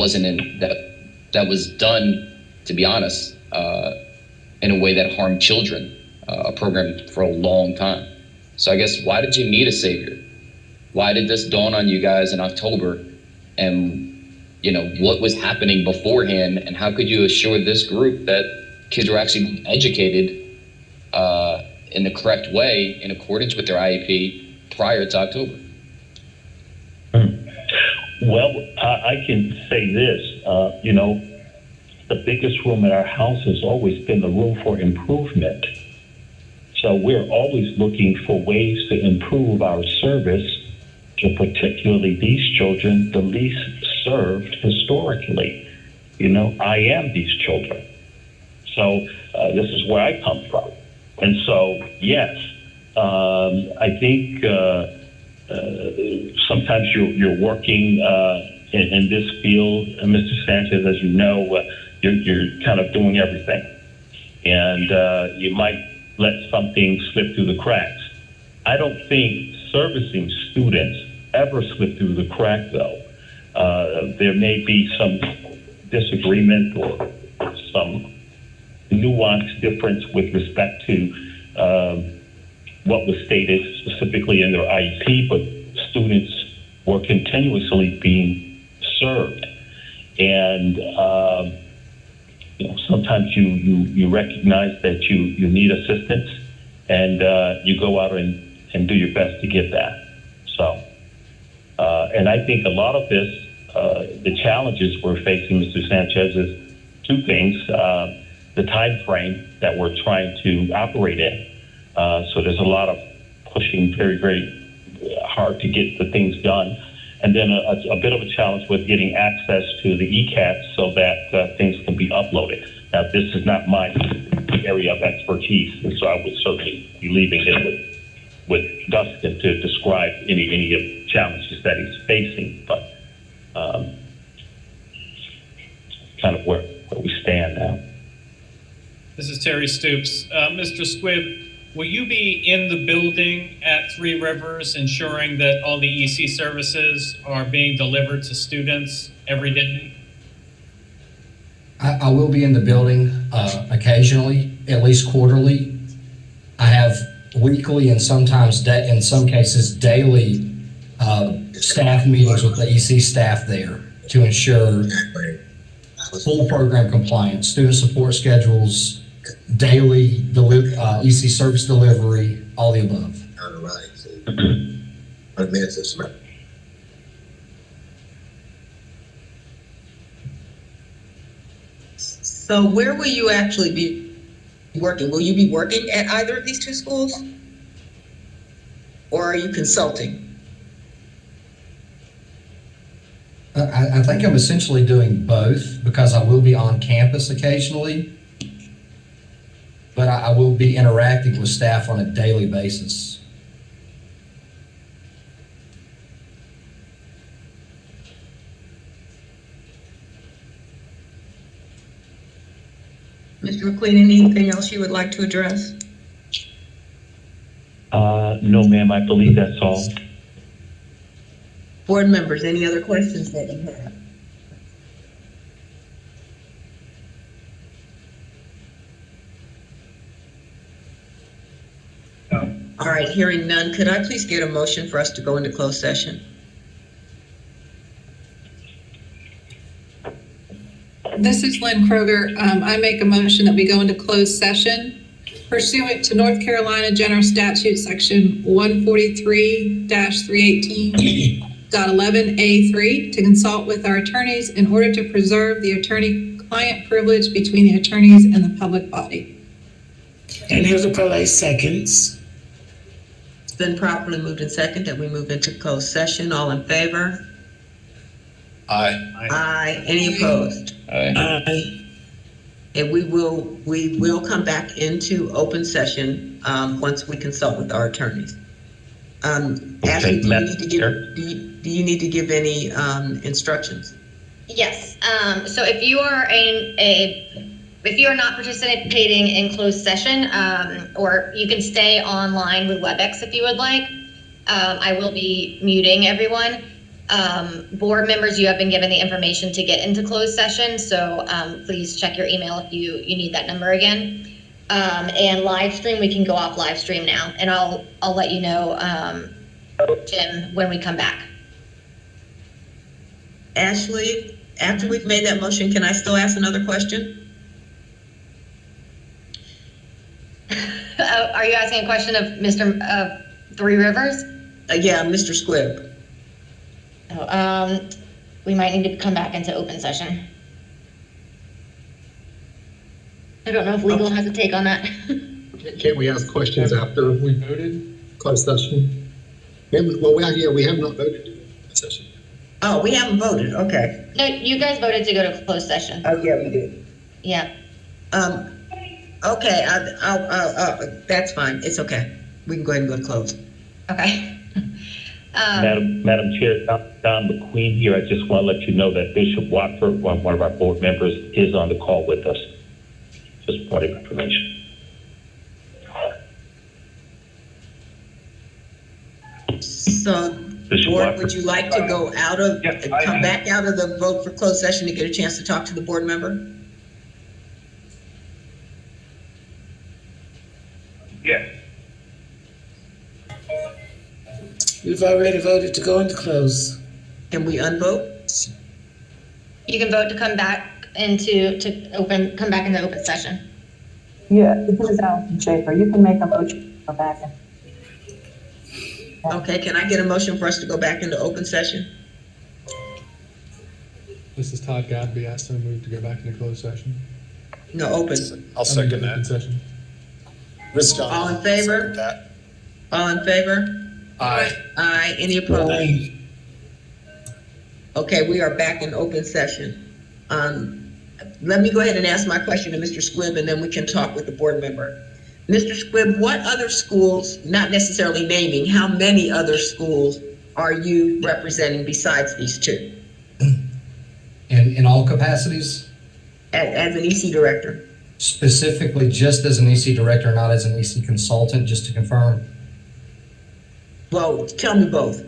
was done, to be honest, in a way that harmed children, a program for a long time. So I guess, why did you need a savior? Why did this dawn on you guys in October? And what was happening beforehand, and how could you assure this group that kids were actually being educated in the correct way in accordance with their IEP prior to October? Well, I can say this, you know, the biggest room in our house has always been the room for improvement. So we're always looking for ways to improve our service to particularly these children, the least served historically. You know, I am these children. So this is where I come from. And so, yes, I think sometimes you're working in this field, Mr. Sanchez, as you know, you're kind of doing everything. And you might let something slip through the cracks. I don't think servicing students ever slip through the crack, though. There may be some disagreement or some nuanced difference with respect to what was stated specifically in their IEP, but students were continuously being served. And you know, sometimes you recognize that you need assistance, and you go out and do your best to get that. So, and I think a lot of this, the challenges we're facing, Mr. Sanchez, is two things. The time frame that we're trying to operate in. So there's a lot of pushing very, very hard to get the things done. And then a bit of a challenge with getting access to the ECAT so that things can be uploaded. Now, this is not my area of expertise, and so I would certainly be leaving it with Dustin to describe any of the challenges that he's facing. But kind of where we stand now. This is Terry Stoops. Mr. Squibb, will you be in the building at Three Rivers ensuring that all the EC services are being delivered to students every day? I will be in the building occasionally, at least quarterly. I have weekly and sometimes, in some cases, daily staff meetings with the EC staff there to ensure full program compliance, student support schedules, daily EC service delivery, all the above. So where will you actually be working? Will you be working at either of these two schools? Or are you consulting? I think I'm essentially doing both because I will be on campus occasionally, but I will be interacting with staff on a daily basis. Mr. McQueen, anything else you would like to address? No, ma'am, I believe that's all. Board members, any other questions that you have? All right, hearing none, could I please get a motion for us to go into closed session? This is Lynn Kroger. I make a motion that we go into closed session pursuant to North Carolina General Statute Section 143-318.11A3 to consult with our attorneys in order to preserve the attorney-client privilege between the attorneys and the public body. And here's a parlay seconds. It's been properly moved and second that we move into closed session. All in favor? Aye. Aye. Any opposed? Aye. Aye. And we will come back into open session once we consult with our attorneys. Ashley, do you need to give any instructions? Yes. So if you are if you are not participating in closed session, or you can stay online with WebEx if you would like, I will be muting everyone. Board members, you have been given the information to get into closed session, so please check your email if you need that number again. And live stream, we can go off live stream now, and I'll let you know, Jim, when we come back. Ashley, after we've made that motion, can I still ask another question? Are you asking a question of Mr. Three Rivers? Yeah, Mr. Squibb. we might need to come back into open session. I don't know if legal has a take on that. Can't we ask questions after We voted? closed session? We have not voted to go into session. Oh, we haven't voted, okay. No, you guys voted to go to closed session. Oh, yeah, we did. Yeah. Okay, that's fine, it's okay. We can go ahead and go to close. Okay. Madam Chair, Don McQueen here. I just want to let you know that Bishop Watford, one of our board members, is on the call with us. Just point of information. So, Bishop board, Watford. would you like to go out of, come back out of the vote for closed session to get a chance to talk to the board member? Yes. We've already voted to go into close. Can we unvote? You can vote to come back into come back into open session. Yeah, this is Alison Schaefer. You can make a motion to go back in. Okay, can I get a motion for us to go back into open session? This is Todd Godby. Asked to move to go back into closed session. No, open. I'll second Open that. session. All in favor? All in favor? Aye. Aye. Any opposed? Okay, we are back in open session. Let me go ahead and ask my question to Mr. Squibb, and then we can talk with the board member. Mr. Squibb, what other schools, not necessarily naming, how many other schools are you representing besides these two? In all capacities? As an EC director? Specifically just as an EC director, not as an EC consultant, just to confirm? Well, tell me both.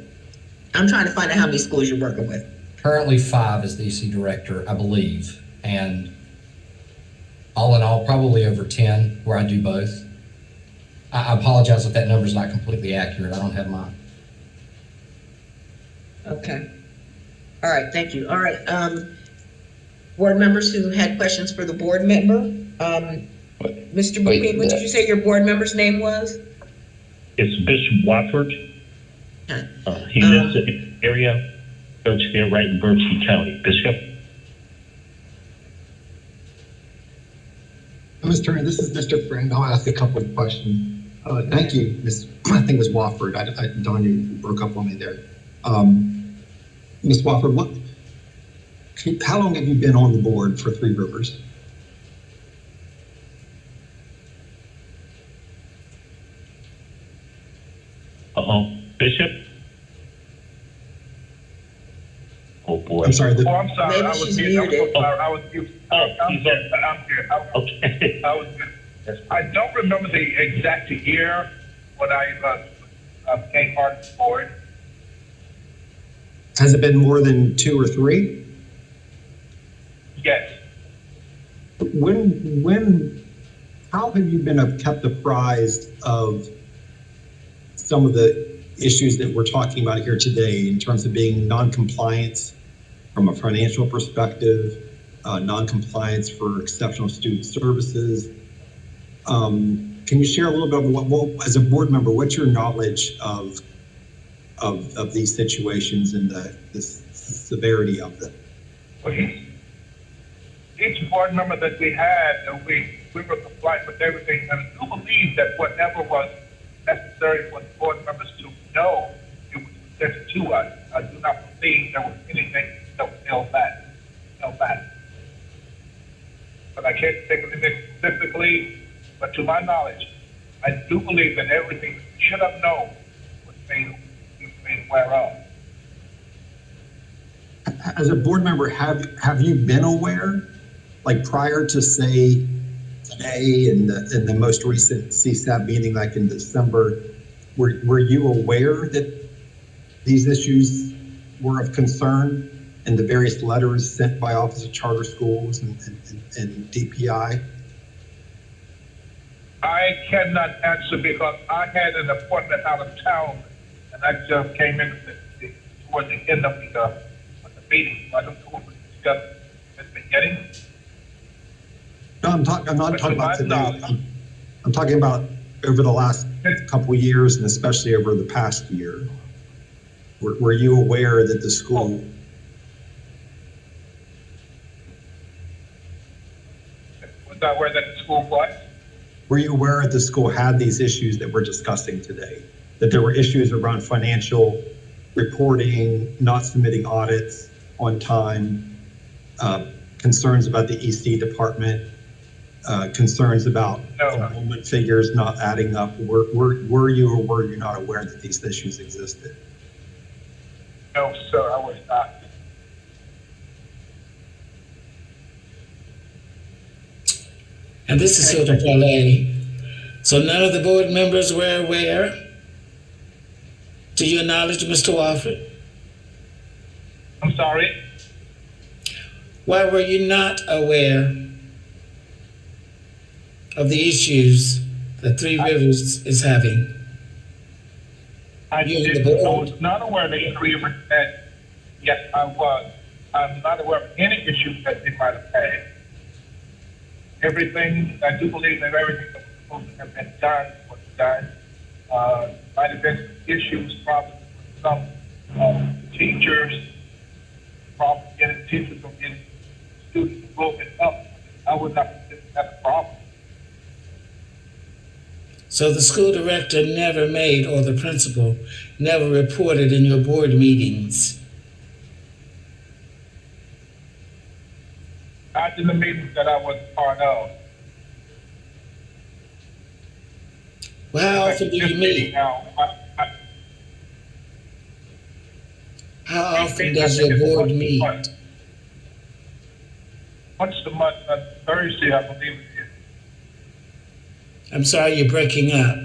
I'm trying to find out how many schools you're working with. Currently 5 as the EC director, I believe, and all in all, probably over 10 where I do both. I apologize if that number's not completely accurate. I don't have mine. Okay. All right, thank you. All right, board members who had questions for the board member. Mr. McQueen, what did you say your board member's name was? It's Bishop Watford. He lives in the area, church there right in Berkeley County. Bishop? Mr. Turner, this is Mr. Friend. I'll ask a couple of questions. Thank you, I think it was Wofford. Don, you broke up on me there. Ms. Wofford, how long have you been on the board for Three Rivers? Bishop? Oh boy. I'm sorry. I'm sorry. Maybe I was she's muted. muted. I was muted. I'm here. Okay. I was muted. I don't remember the exact year when I became part of the board. Has it been more than 2 or 3? Yes. How have you been kept apprised of some of the issues that we're talking about here today in terms of being non-compliance from a financial perspective, non-compliance for exceptional student services? Can you share a little bit of what, as a board member, what's your knowledge of these situations and the severity of them? Each board member that we had, we were compliant with everything, and I do believe that whatever was necessary for the board members to know, it was presented to us. I do not believe there was anything that was held back. But I can't think of anything specifically, but to my knowledge, I do believe that everything we should have known was made aware of. As a board member, have you been aware, like prior to say today and the most recent CSAP meeting, like in December, were you aware that these issues were of concern in the various letters sent by Office of Charter Schools and DPI? I cannot answer because I had an appointment out of town, and I just came in toward the end of the meeting. I don't know what we discussed at the beginning. No, I'm not talking about today. I'm talking about over the last couple of years, and especially over the past year. Were you aware that the school not aware that the school was. Were you aware that the school had these issues that we're discussing today? That there were issues around financial reporting, not submitting audits on time, concerns about the EC department, concerns about enrollment figures not adding up? Were you or were you not aware that these issues existed? No, sir, I was not. And this is Hilda Parlay. So none of the board members were aware? To your knowledge, Mr. Wofford? I'm sorry? Why were you not aware of the issues that Three Rivers is having? I was not aware of the agreement that, yes, I was. I'm not aware of any issues that they might have had. Everything, I do believe that everything that was supposed to have been done was done. Might have been issues, probably with some teachers, probably getting teachers from getting students broken up. I would not consider that a problem. So the school director never made, or the principal never reported in your board meetings? After the meetings that I was part of. Well, how often do you meet? How often does your board meet? Once a month, on Thursday, I believe it is. I'm sorry, you're breaking up.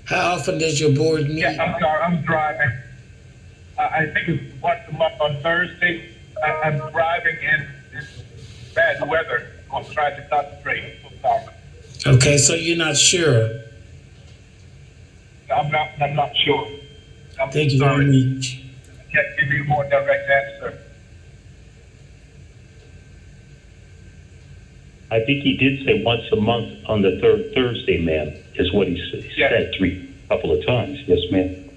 How often does your board meet? Yeah, I'm sorry, I'm driving. I think it's once a month on Thursday. I'm driving in bad weather. I'm trying to concentrate. I'm so sorry. Okay, so you're not sure. I'm not sure. Thank you very much. I can't give you a more direct answer. I think he did say once a month on the third Thursday, ma'am, is what he said couple of times. Yes, ma'am.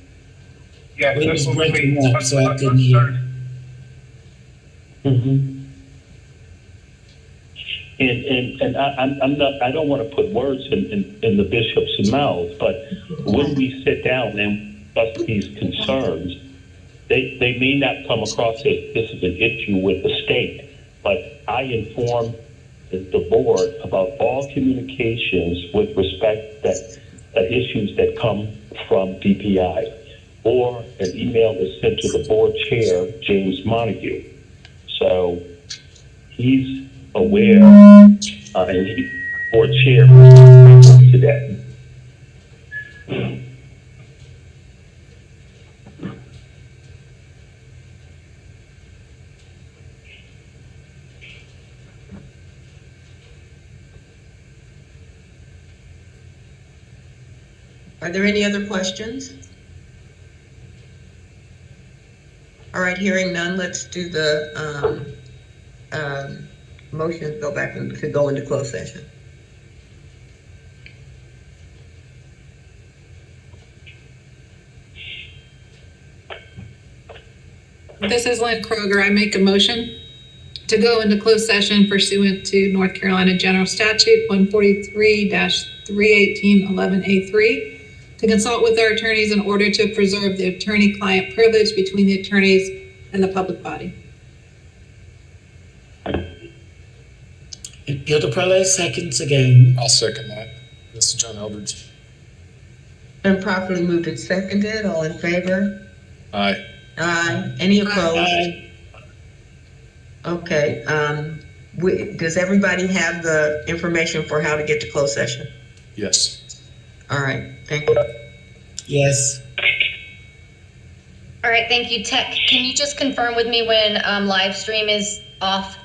Yes, it was breaking up, so I couldn't hear. Mm-hmm. And I'm not. I don't want to put words in the bishop's mouth, but when we sit down and discuss these concerns, they may not come across as this is an issue with the state, but I inform the board about all communications with respect that issues that come from DPI, or an email is sent to the board chair, James Montague. So he's aware, and he's board chair today. Are there any other questions? All right, hearing none, let's do the motion to go into closed session. This is Lynn Kroger. I make a motion to go into closed session pursuant to North Carolina General Statute 143-318-11A3 to consult with our attorneys in order to preserve the attorney-client privilege between the attorneys and the public body. Gilda Prelay seconds again. I'll second that. This is John Eldridge. And properly moved and seconded. All in favor? Aye. Aye. Any opposed? Aye. Okay. Does everybody have the information for how to get to closed session? Yes. All right. Thank you. Yes. All right, thank you. Tech, can you just confirm with me when live stream is off?